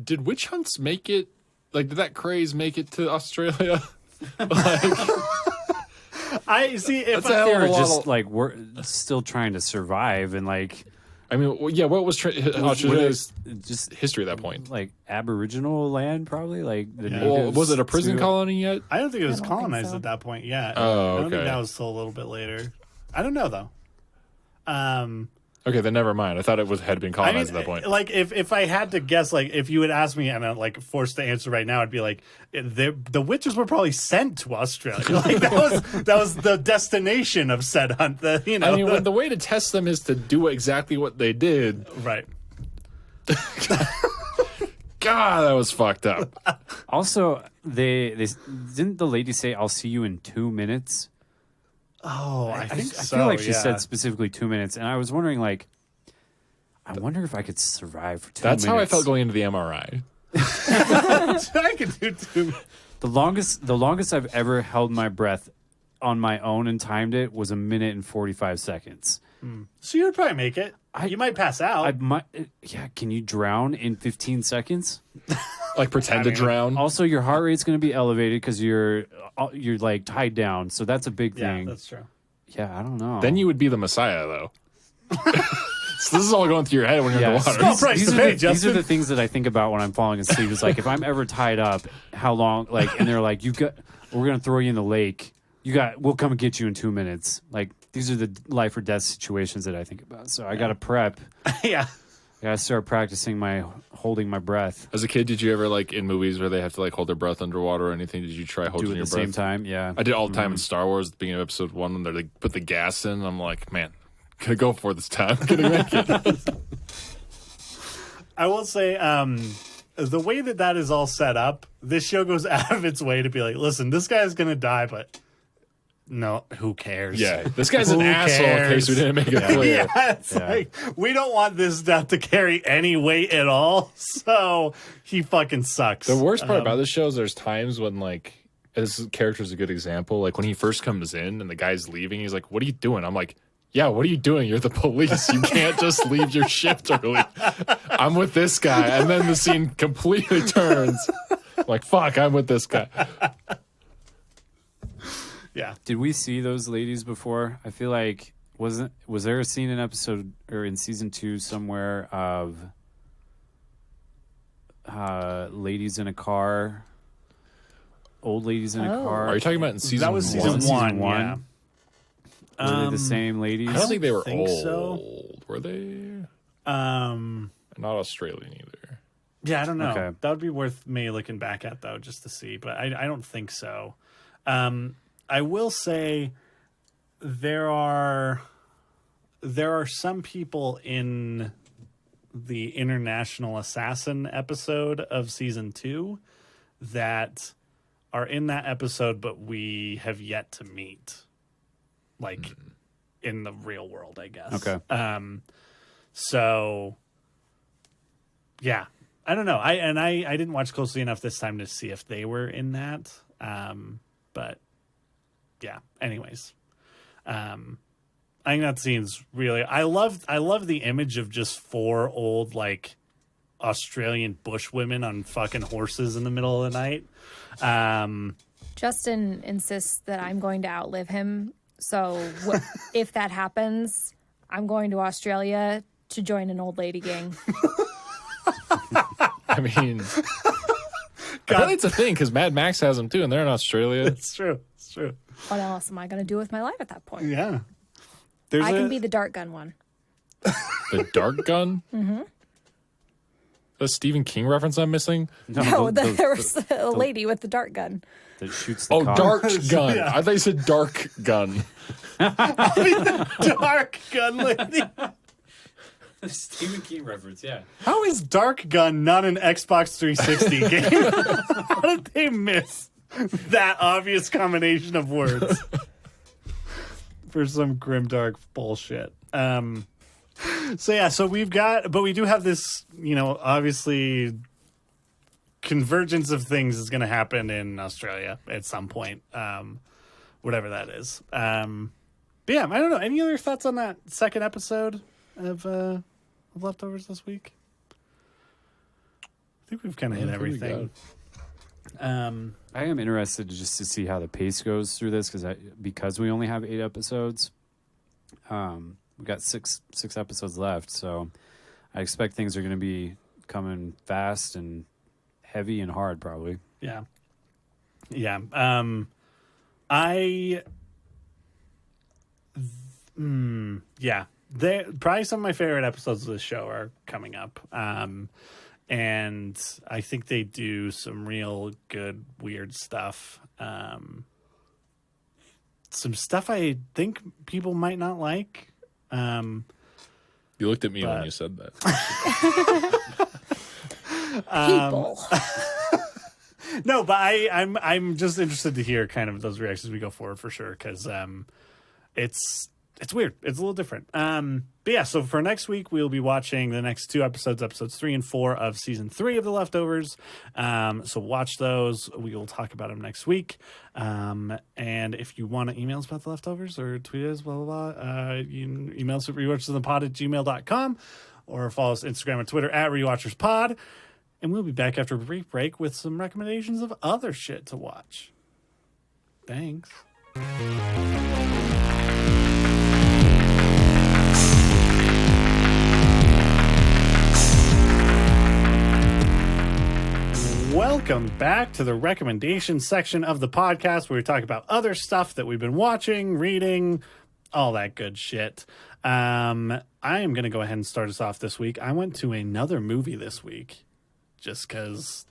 Did witch hunts make it? Like, did that craze make it to Australia? Like,
I see. If
That's a hell
They
of
were
a lot
just
of-
like we're still trying to survive and like
I mean, well, yeah. What was Australia's
just
history at that point?
like Aboriginal land, probably like the
Well,
natives
was it a prison
to-
colony yet?
I don't think it was
I don't think
colonized
so.
at that point yet.
Oh,
I don't think
okay.
that was till a little bit later. I don't know, though.
Okay, then never mind. I thought it had been
I
colonized
mean,
at that point.
like if I had to guess, like if you would ask me and I'm like forced to answer right now, I'd be like, the witches were probably sent to Australia. Like that was the destination of said hunt. The, you know,
I mean, when the way to test them is to do exactly what they did.
right.
God, that was fucked up.
Also, they didn't the lady say, "I'll see you in 2 minutes."
Oh, I think
I
so.
feel like she
yeah.
said specifically 2 minutes, and I was wondering, like, I wonder if I could survive for 2 minutes.
That's how I felt going into the MRI.
I could do two.
The longest I've ever held my breath on my own and timed it was 1 minute and 45 seconds.
So you would probably make it. You might pass out.
I might, yeah. Can you drown in 15 seconds?
Like pretend to drown.
Also, your heart rate's going to be elevated because you're like tied down. So that's a big
yeah,
thing.
that's true.
Yeah, I don't know.
Then you would be the Messiah, though. So this is all going through your head when you're in the water.
Small price
these
to
are
pay,
the, these are
Justin.
the things that I think about when I'm falling asleep. Is like if I'm ever tied up, how long? Like, and they're like, we're gonna throw you in the lake. We'll come and get you in 2 minutes. Like these are the life or death situations that I think about. So I got to prep.
Yeah.
I got to start practicing holding my breath.
As a kid, did you ever, like, in movies where they have to, like, hold their breath underwater or anything, did you try holding
Do it
your
at the
breath?
same time. Yeah,
I did all the time in Star Wars at the beginning of episode 1 when they like, put the gas in. I'm like, man, gonna go for it this time. Gonna make it.
I will say, the way that is all set up, this show goes out of its way to be like, listen, this guy's gonna die, but no, who cares?
Yeah, this guy's an
Who
asshole in case we
cares?
didn't make it clear.
Yeah, it's like we don't want this death to carry any weight at all. So he fucking sucks.
The worst part about this show is there's times when, like, this character's a good example. Like, when he first comes in and the guy's leaving, he's like, what are you doing? I'm like, yeah, what are you doing? You're the police. You can't just leave your shift early. I'm with this guy. And then the scene completely turns. I'm like, fuck, I'm with this guy.
Yeah.
Did we see those ladies before? I feel like was there a scene in episode or in season 2 somewhere of ladies in a car, old ladies in a
Oh.
car?
Are you talking about in season
That was
one?
season
Season
one.
one?
Yeah.
Were they the same ladies?
I don't think they were
think
old.
so.
Were they?
Um.
Not Australian either.
Yeah, I don't know.
Okay.
That would be worth me looking back at though, just to see. But I don't think so. I will say there are some people in the International Assassin episode of season 2 that are in that episode, but we have yet to meet, like in the real world, I guess.
Okay.
So yeah, I don't know. I didn't watch closely enough this time to see if they were in that. But yeah, anyways, I think that scene's really, I love the image of just 4 old, like, Australian bush women on fucking horses in the middle of the night.
Justin insists that I'm going to outlive him. So if that happens, I'm going to Australia to join an old lady gang.
I mean, apparently it's a thing because Mad Max has them too, and they're in Australia.
It's true. It's true.
What else am I going to do with my life at that point?
Yeah. There's
I can be the dart gun one.
The dart gun? Mm-hmm. A Stephen King reference I'm missing?
No, there was a lady with the dart gun.
that shoots the
Oh,
car.
dart gun.
Yeah.
I thought you said dark gun.
Dark gun lady.
Stephen King reference, yeah.
How is Dark Gun not an Xbox 360 game? How did they miss that obvious combination of words for some grimdark bullshit? So we do have this, obviously convergence of things is going to happen in Australia at some point, whatever that is. But yeah, I don't know. Any other thoughts on that second episode of Leftovers this week? I think we've kind of hit everything.
I am interested just to see how the pace goes through this because we only have 8 episodes. We got six episodes left, so I expect things are going to be coming fast and heavy and hard, probably.
Yeah. Probably some of my favorite episodes of the show are coming up. And I think they do some real good, weird stuff. Some stuff I think people might not like.
You looked at me when you said that.
People.
No, but I'm just interested to hear kind of those reactions as we go forward for sure, because it's weird. It's a little different. But yeah, so for next week, we'll be watching the next 2 episodes 3 and 4 of season 3 of The Leftovers. So watch those. We will talk about them next week. And if you want to email us about The Leftovers or tweet us, blah, blah, blah, you can email us at rewatchersofthepod@gmail.com or follow us Instagram and Twitter at rewatcherspod. And we'll be back after a brief break with some recommendations of other shit to watch. Thanks. Welcome back to the recommendation section of the podcast where we talk about other stuff that we've been watching, reading, all that good shit. I am going to go ahead and start us off this week. I went to another movie this week just because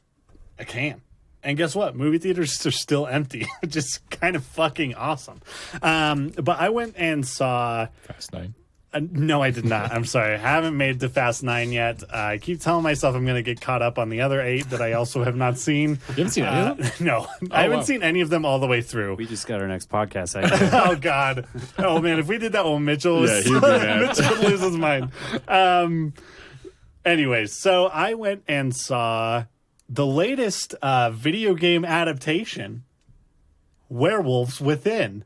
I can. And guess what? Movie theaters are still empty, which is kind of fucking awesome. But I went and saw...
Fast 9.
No, I did not. I'm sorry. I haven't made the Fast 9 yet. I keep telling myself I'm going to get caught up on the other 8 that I also have not seen.
You haven't seen any of them?
No. I haven't seen any of them all the way through.
We just got our next podcast idea.
Oh, God. Oh, man. If we did that when Mitchell was...
Yeah, he'd be mad.
Mitchell would lose his mind. Anyways, so I went and saw the latest video game adaptation, Werewolves Within.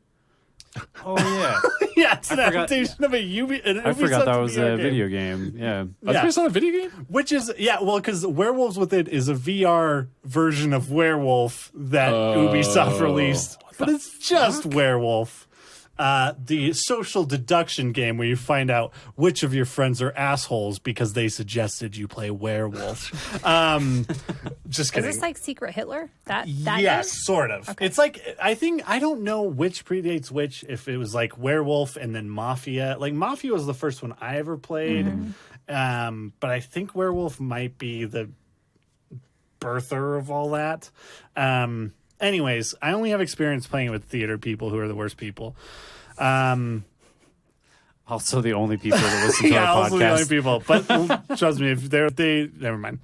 Oh, yeah.
Yeah, it's an adaptation of a
I forgot that was a video game. Yeah.
That's based on a video game?
Which is, because Werewolves Within is a VR version of Werewolf that Ubisoft released. But it's just Werewolf. The social deduction game where you find out which of your friends are assholes because they suggested you play werewolf. Just kidding.
Is this like Secret Hitler? That
Yes,
game?
sort of.
Okay.
It's like, I don't know which predates which, if it was like Werewolf and then Mafia. Like Mafia was the first one I ever played. But I think Werewolf might be the birther of all that. Anyways, I only have experience playing with theater people who are the worst people.
Also the only people that listen to
Yeah,
our
also the only
podcast.
people. But trust me, if they never mind.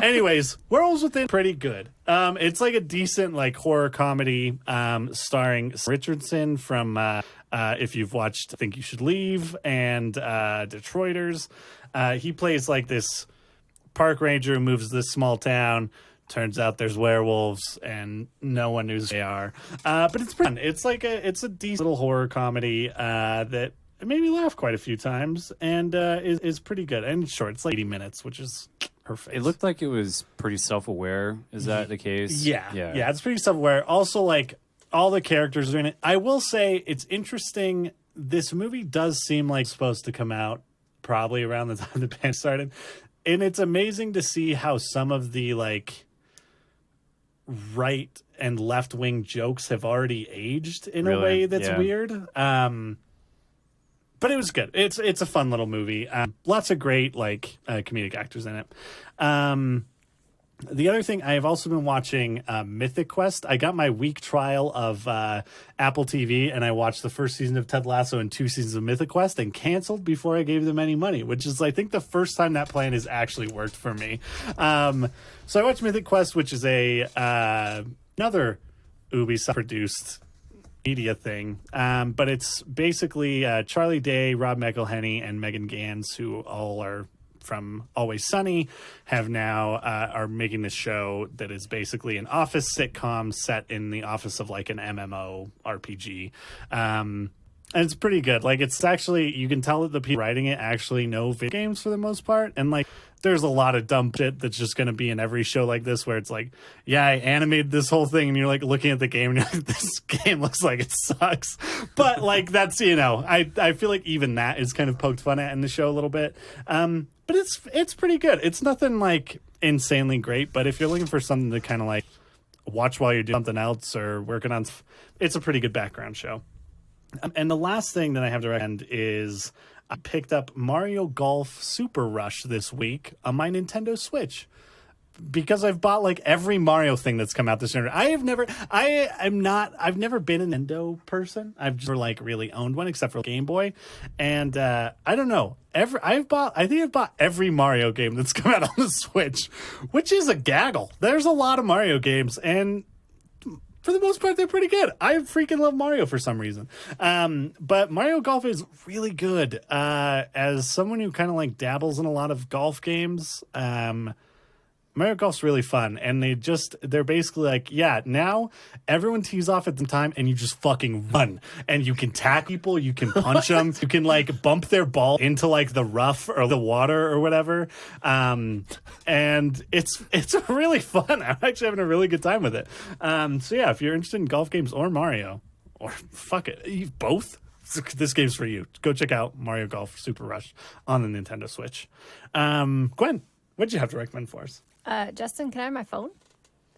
Anyways, Werewolves Within pretty good. It's like a decent like horror comedy starring Richardson from if you've watched I Think You Should Leave and Detroiters. He plays like this park ranger who moves to this small town. Turns out there's werewolves and no one knows who they are. But it's fun. It's like it's a decent little horror comedy that made me laugh quite a few times and is pretty good. And short, it's like 80 minutes, which is perfect.
It looked like it was pretty self-aware. Is that the case?
Yeah. It's pretty self-aware. Also, like all the characters are in it. I will say it's interesting. This movie does seem like it's supposed to come out probably around the time the band started. it's amazing to see how some of the like right and left wing jokes have already aged in a
Really?
way that's
Yeah.
weird. But it was good. It's a fun little movie. Lots of great like comedic actors in it. The other thing, I have also been watching Mythic Quest. I got my week trial of Apple TV, and I watched the first season of Ted Lasso and 2 seasons of Mythic Quest, and canceled before I gave them any money, which is, I think, the first time that plan has actually worked for me. So I watched Mythic Quest, which is another Ubisoft-produced media thing, but it's basically Charlie Day, Rob McElhenney, and Megan Gans, who all are from Always Sunny, have now are making this show that is basically an office sitcom set in the office of like an MMO RPG. And it's pretty good. Like, it's actually, you can tell that the people writing it actually know video games for the most part. And like, there's a lot of dumb shit that's just going to be in every show like this, where it's like, yeah, I animated this whole thing, and you're like looking at the game and you're like, this game looks like it sucks. But like, that's, you know, I feel like even that is kind of poked fun at in the show a little bit. But it's pretty good. It's nothing like insanely great, but if you're looking for something to kind of like watch while you're doing something else or working on, it's a pretty good background show. And the last thing that I have to recommend is I picked up Mario Golf Super Rush this week on my Nintendo Switch, because I've bought like every Mario thing that's come out this year. I've never been a Nintendo person. I've never like really owned one except for Game Boy. And I don't know. I think I've bought every Mario game that's come out on the Switch, which is a gaggle. There's a lot of Mario games, and for the most part, they're pretty good. I freaking love Mario for some reason. But Mario Golf is really good. As someone who kind of like dabbles in a lot of golf games, Mario Golf's really fun. And they're basically like, yeah, now everyone tees off at the time and you just fucking run. And you can tag people, you can punch them, you can like bump their ball into like the rough or the water or whatever. And it's really fun. I'm actually having a really good time with it. So yeah, if you're interested in golf games or Mario, or fuck it, both, this game's for you. Go check out Mario Golf Super Rush on the Nintendo Switch. Gwen, what'd you have to recommend for us?
Justin, can I have my phone?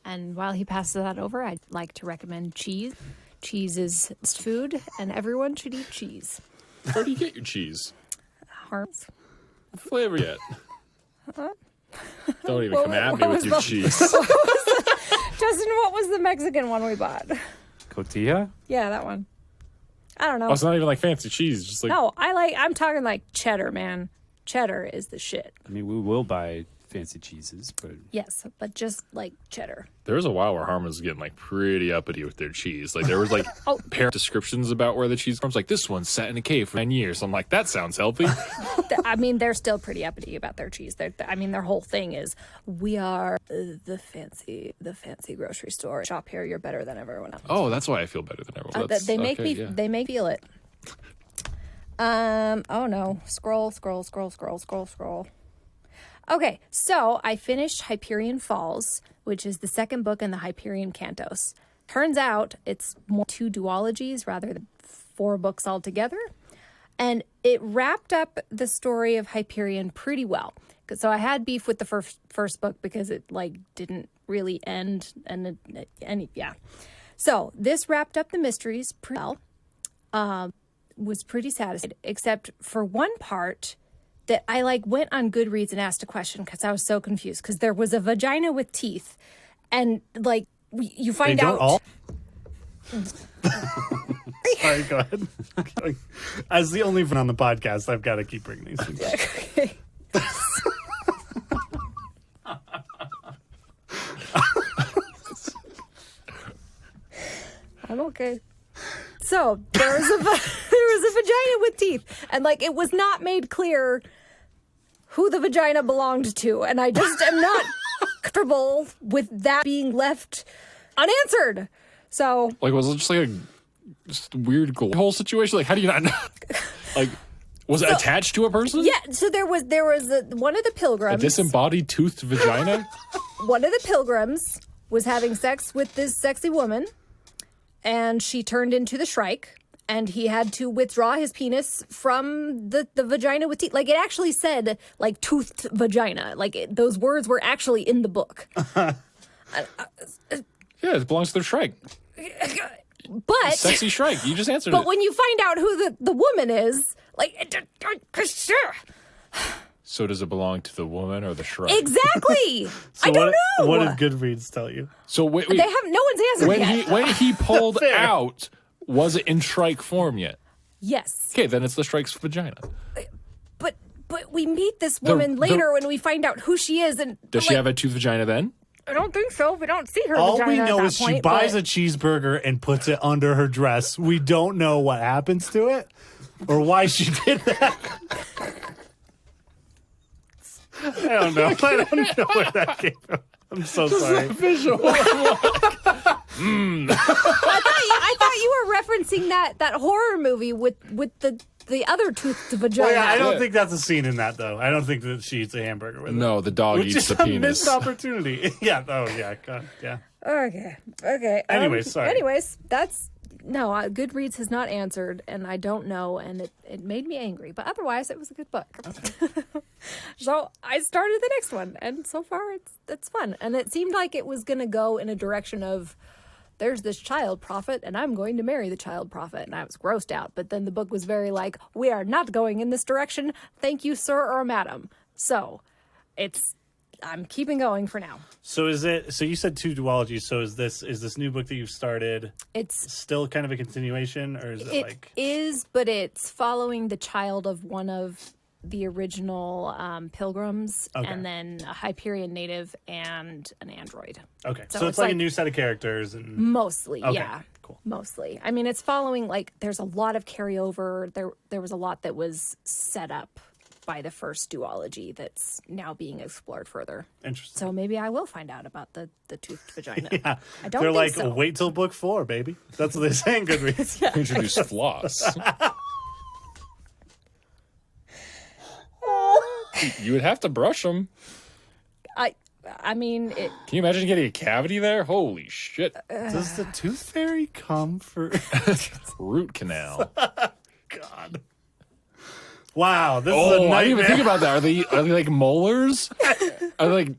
And while he passes that over, I'd like to recommend cheese. Cheese is food, and everyone should eat cheese.
Where do you get your cheese?
Harms.
What flavor yet? Don't even come at me with your cheese.
Justin, what was the Mexican one we bought?
Cotija?
Yeah, that one. I don't know.
Oh, it's not even like fancy cheese. Just like,
No, I'm talking like cheddar, man. Cheddar is the shit.
I mean, we will buy fancy cheeses, but
Yes, but just like cheddar.
there was a while where Harmon was getting like pretty uppity with their cheese. Like there was like parent descriptions about where the cheese comes. Like, this one's sat in a cave for 9 years. I'm like, that sounds healthy.
I mean, they're still pretty uppity about their cheese. Their whole thing is, we are the fancy grocery store. Shop here, you're better than everyone else.
Oh, that's why I feel better than everyone. That's,
They make
okay,
me
yeah.
they make me feel it. Oh no. Scroll. Okay, so I finished Hyperion Falls, which is the second book in the Hyperion Cantos. Turns out it's more 2 duologies rather than 4 books altogether. And it wrapped up the story of Hyperion pretty well. So I had beef with the first book because it like didn't really end, and yeah. So this wrapped up the mysteries pretty well. Was pretty satisfied, except for one part that I like went on Goodreads and asked a question because I was so confused, because there was a vagina with teeth, and like you find out.
All. Sorry, go ahead. As the only one on the podcast, I've got to keep bringing these things up.
Okay. I'm okay. So there was a vagina with teeth, and like it was not made clear who the vagina belonged to, and I just am not comfortable with that being left unanswered. So
Like, was it just like a weird whole situation? Like, how do you not know? Like, was it attached to a person?
yeah, so there was one of the
A
pilgrims.
disembodied toothed vagina?
One of the pilgrims was having sex with this sexy woman, and she turned into the Shrike, and he had to withdraw his penis from the vagina with teeth. Like, it actually said, like, toothed vagina. Like, those words were actually in the book.
Yeah, it belongs to the Shrike.
But
Sexy Shrike. You just answered
but
it.
when you find out who the woman is, like,
So does it belong to the woman or the Shrike?
exactly.
So
I don't know.
What did Goodreads tell you?
So wait.
They have no one's answered yet.
When he pulled
Fair.
out, was it in Shrike form yet?
Yes,
Okay, then it's the Shrike's vagina.
but we meet this woman later when we find out who she is, and
Does she have a tooth vagina then?
I don't think so. We don't see her.
All
vagina
we
at
know
that
is she
point,
buys
but-
a cheeseburger and puts it under her dress. We don't know what happens to it or why she did that. I don't know. I don't know where that came from. I'm so sorry.
Visual.
I thought you were referencing that horror movie with the other toothed vagina.
Well, yeah, I don't
Yeah.
think that's a scene in that, though. I don't think that she eats a hamburger with it.
No, the dog
Which
eats
is
the
a
penis.
missed opportunity. Yeah. Oh, yeah. God, yeah.
Okay.
Anyways, sorry.
Anyways, that's no. Goodreads has not answered, and I don't know, and it made me angry. But otherwise, it was a good book. So I started the next one, and so far it's fun, and it seemed like it was going to go in a direction of. There's this child prophet, and I'm going to marry the child prophet. And I was grossed out. But then the book was very like, we are not going in this direction. Thank you, sir or madam. So I'm keeping going for now.
So is it? So you said 2 duologies. So is this new book that you've started
It's
still kind of a continuation, or is it
It
like?
is, but it's following the child of one of the original pilgrims,
Okay.
and then a Hyperion native and an android.
Okay,
So
so it's
it's
like a
like-
new set of characters, and
Mostly,
Okay,
yeah.
cool.
Mostly. I mean, it's following, like, there's a lot of carryover. There was a lot that was set up by the first duology that's now being explored further.
interesting.
So maybe I will find out about the toothed vagina.
Yeah,
I don't
they're
think
like,
so.
wait till book 4, baby. That's what they say in Goodreads.
Introduce floss. You would have to brush them.
I mean, it,
Can you imagine getting a cavity there? Holy shit.
Does the tooth fairy come for?
Root canal.
God. Wow, this is a
Oh, I
nightmare.
didn't even think about that. Are they like molars? Are they like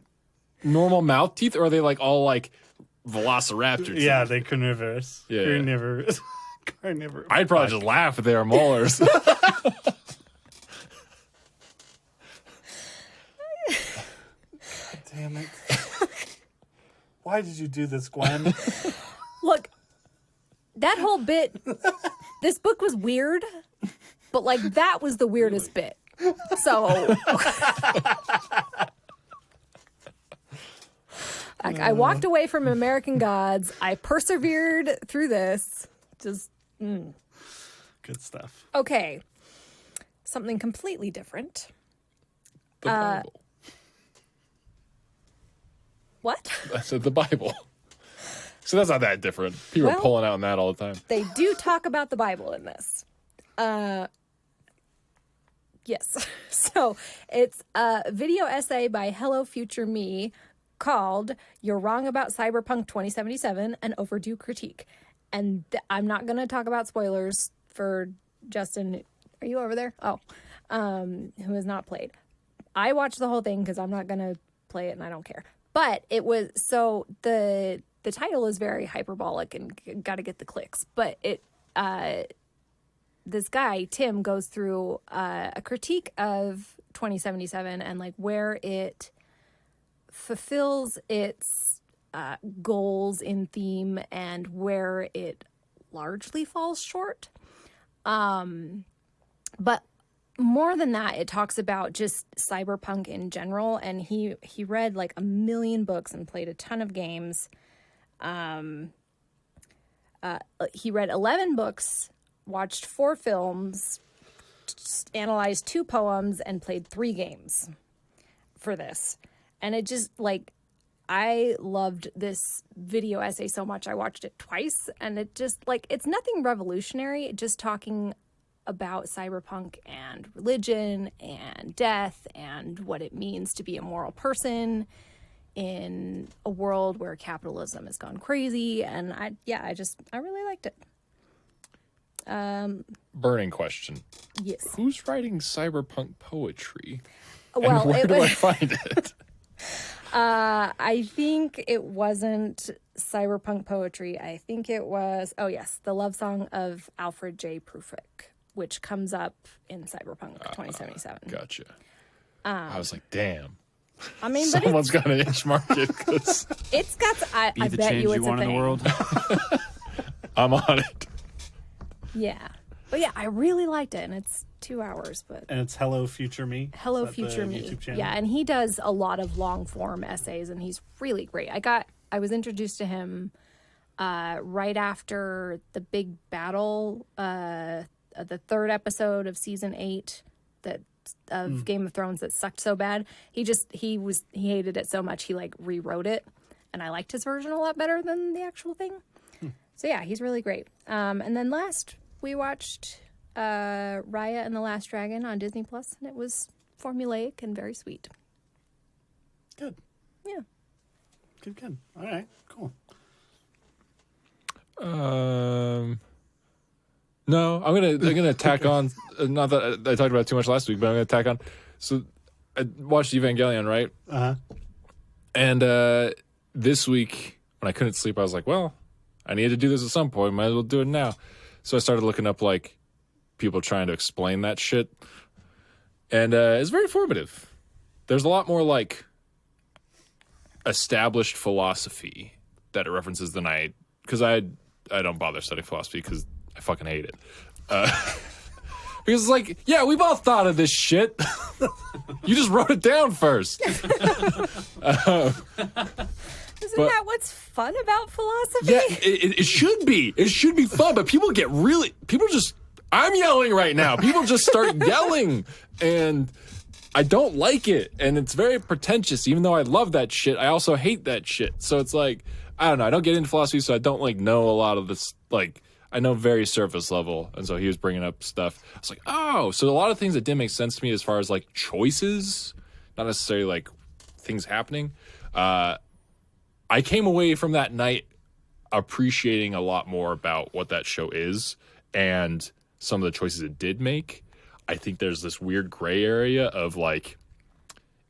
normal mouth teeth, or are they like all like velociraptor teeth?
Yeah, they carnivorous.
Yeah.
Carnivorous. Carnivorous.
I'd probably just laugh if they were molars.
Damn it. Why did you do this, Gwen?
look, that whole bit, this book was weird, but like that was the weirdest bit. So I walked away from American Gods. I persevered through this. Just
Good stuff.
okay. Something completely different.
The Bible.
What?
I said the Bible. So that's not that different. People are
Well-
pulling out on that all the time.
They do talk about the Bible in this. Yes. So it's a video essay by Hello Future Me called You're Wrong About Cyberpunk 2077, An Overdue Critique. And I'm not going to talk about spoilers for Justin. Are you over there? Oh, who has not played. I watched the whole thing because I'm not going to play it and I don't care. But it was, so the title is very hyperbolic and got to get the clicks. But it, this guy, Tim, goes through a critique of 2077 and like where it fulfills its goals in theme and where it largely falls short. But more than that, it talks about just cyberpunk in general. And he read like 1 million books and played a ton of games. He read 11 books, watched 4 films, analyzed 2 poems, and played 3 games for this. And it just like, I loved this video essay so much. I watched it twice, and it just like, it's nothing revolutionary, just talking about cyberpunk and religion and death and what it means to be a moral person in a world where capitalism has gone crazy. And I really liked it.
Burning question.
Yes.
Who's writing cyberpunk poetry?
Well,
and where do I find it?
I think it wasn't cyberpunk poetry. I think it was, oh yes, the love song of Alfred J. Prufrock, which comes up in Cyberpunk 2077.
Gotcha. I was like, damn.
I mean, but
Someone's got an itch market. 'Cause
it's got, I
Be the
bet
change
you
you
it's a
want in
thing.
the world.
I'm on it.
Yeah. But yeah, I really liked it, and it's 2 hours, but
And it's Hello Future Me.
Hello
Is that
Future
the
Me.
YouTube channel?
Yeah, and he does a lot of long form essays, and he's really great. I was introduced to him right after the big battle, the third episode of season 8 of Game of Thrones that sucked so bad. He hated it so much he like rewrote it, and I liked his version a lot better than the actual thing. So yeah, he's really great. And then last we watched Raya and the Last Dragon on Disney Plus, and it was formulaic and very sweet.
Good.
Yeah.
Good. All right. Cool.
No, I'm gonna tack on. Not that I talked about it too much last week, but I'm gonna tack on. So I watched Evangelion, right? And this week when I couldn't sleep, I was like, well, I need to do this at some point. Might as well do it now. So I started looking up like people trying to explain that shit, and it's very informative. There's a lot more like established philosophy that it references than because I don't bother studying philosophy because I fucking hate it. Because it's like, yeah, we've all thought of this shit. You just wrote it down first.
Isn't that what's fun about philosophy?
Yeah, it should be. It should be fun, but people just, I'm yelling right now. People just start yelling, and I don't like it, and it's very pretentious. Even though I love that shit, I also hate that shit. So it's like, I don't know. I don't get into philosophy, so I don't like know a lot of this. Like, I know very surface level, and so he was bringing up stuff. I was like, oh, so a lot of things that didn't make sense to me as far as like choices, not necessarily like things happening. I came away from that night appreciating a lot more about what that show is and some of the choices it did make. I think there's this weird gray area of like,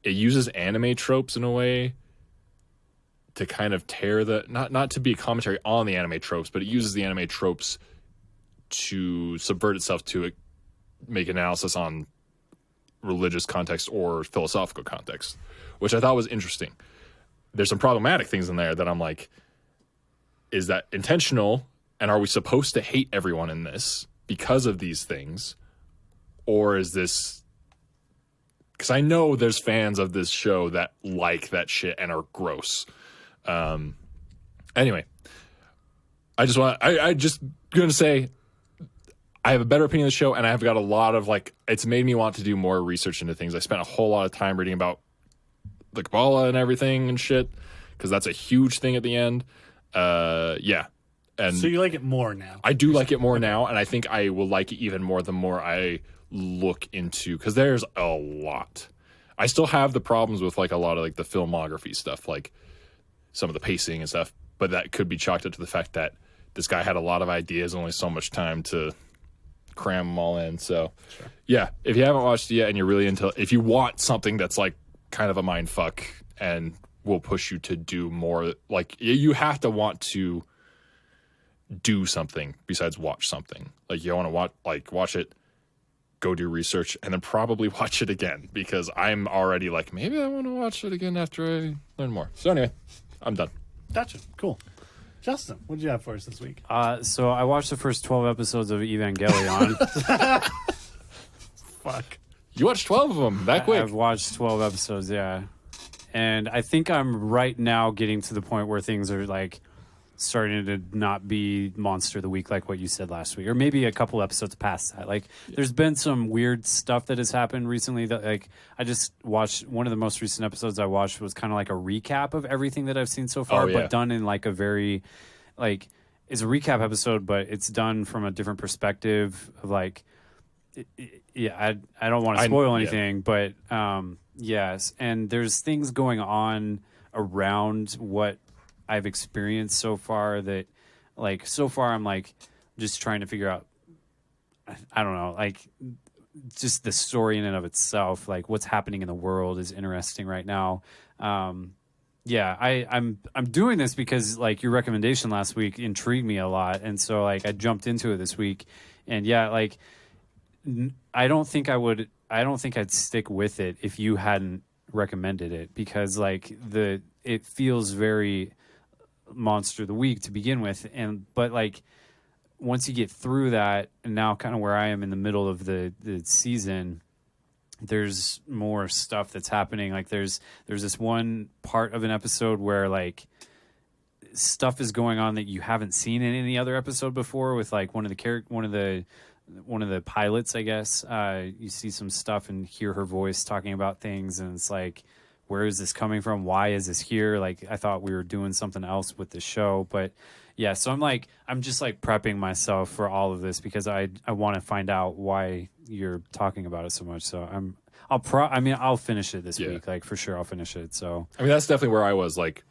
it uses anime tropes in a way to kind of tear not to be a commentary on the anime tropes, but it uses the anime tropes to subvert itself to make analysis on religious context or philosophical context, which I thought was interesting. There's some problematic things in there that I'm like, is that intentional? And are we supposed to hate everyone in this because of these things? Or is this, because I know there's fans of this show that like that shit and are gross. Anyway, I just gonna say I have a better opinion of the show, and I've got a lot of like, it's made me want to do more research into things. I spent a whole lot of time reading about the Kabbalah and everything and shit, because that's a huge thing at the end. Yeah. And
So you like it more now?
I do like it more now, and I think I will like it even more the more I look into, because there's a lot. I still have the problems with like a lot of like the filmography stuff, like some of the pacing and stuff, but that could be chalked up to the fact that this guy had a lot of ideas, only so much time to cram them all in. So yeah, if you haven't watched it yet and you're really into, if you want something that's like kind of a mind fuck and will push you to do more, like you have to want to do something besides watch something. Like you want to watch it, go do research, and then probably watch it again, because I'm already like, maybe I want to watch it again after I learn more. So anyway, I'm done.
Gotcha. Cool. Justin, what did you have for us this week?
So I watched the first 12 episodes of Evangelion.
Fuck.
You watched 12 of them that quick.
I've watched 12 episodes, yeah. And I think I'm right now getting to the point where things are like starting to not be monster of the week like what you said last week, or maybe a couple episodes past that. Like there's been some weird stuff that has happened recently that like I just watched. One of the most recent episodes I watched was kind of like a recap of everything that I've seen so far, but done in like a very like, it's a recap episode, but it's done from a different perspective of like, yeah, I don't want to spoil anything, but yes, and there's things going on around what I've experienced so far that like so far I'm like just trying to figure out I don't know, like just the story in and of itself, like what's happening in the world is interesting right now. Yeah, I'm doing this because like your recommendation last week intrigued me a lot, and so like I jumped into it this week, and yeah, like I don't think I'd stick with it if you hadn't recommended it, because like it feels very Monster of the Week to begin with, but like once you get through that, and now kind of where I am in the middle of the season, there's more stuff that's happening. Like there's this one part of an episode where like stuff is going on that you haven't seen in any other episode before, with like one of the pilots, I guess. You see some stuff and hear her voice talking about things, and it's like, where is this coming from? Why is this here? Like, I thought we were doing something else with the show. But yeah, so I'm just like prepping myself for all of this because I want to find out why you're talking about it so much. So I'll finish it this week. Like, for sure I'll finish it. So
I mean, that's definitely where I was. Like,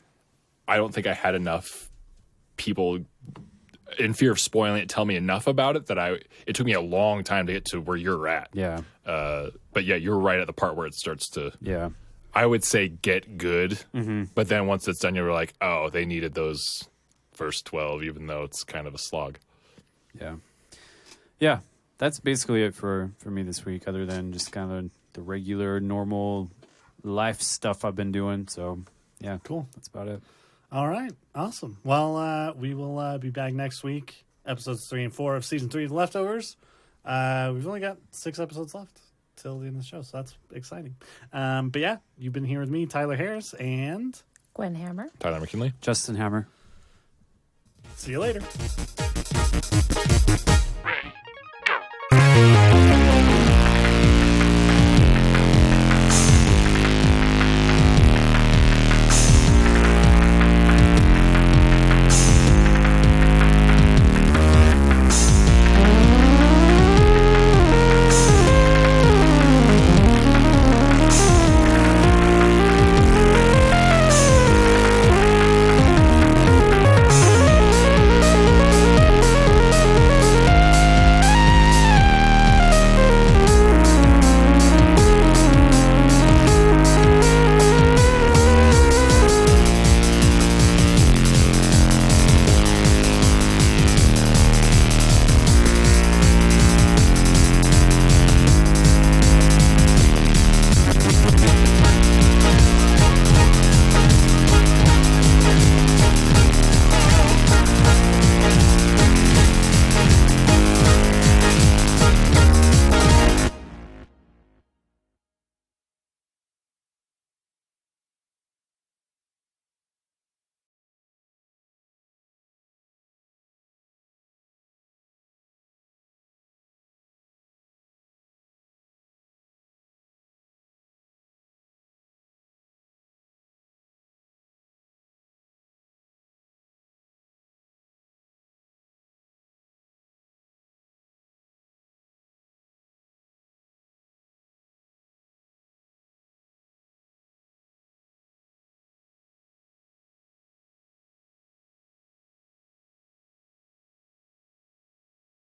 I don't think I had enough people in fear of spoiling it tell me enough about it that it took me a long time to get to where you're at.
Yeah.
But yeah, you're right at the part where it starts to,
yeah,
I would say, get good. Mm-hmm. But then once it's done, you're like, oh, they needed those first 12, even though it's kind of a slog.
Yeah. Yeah. That's basically it for me this week, other than just kind of the regular, normal life stuff I've been doing. So yeah,
Cool.
That's about it.
All right. Awesome. Well, we will be back next week. Episodes 3 and 4 of season 3 of The Leftovers. We've only got 6 episodes left till the end of the show, so that's exciting. But yeah, you've been here with me, Tyler Harris, and
Gwen Hammer.
Tyler McKinley.
Justin Hammer.
see you later.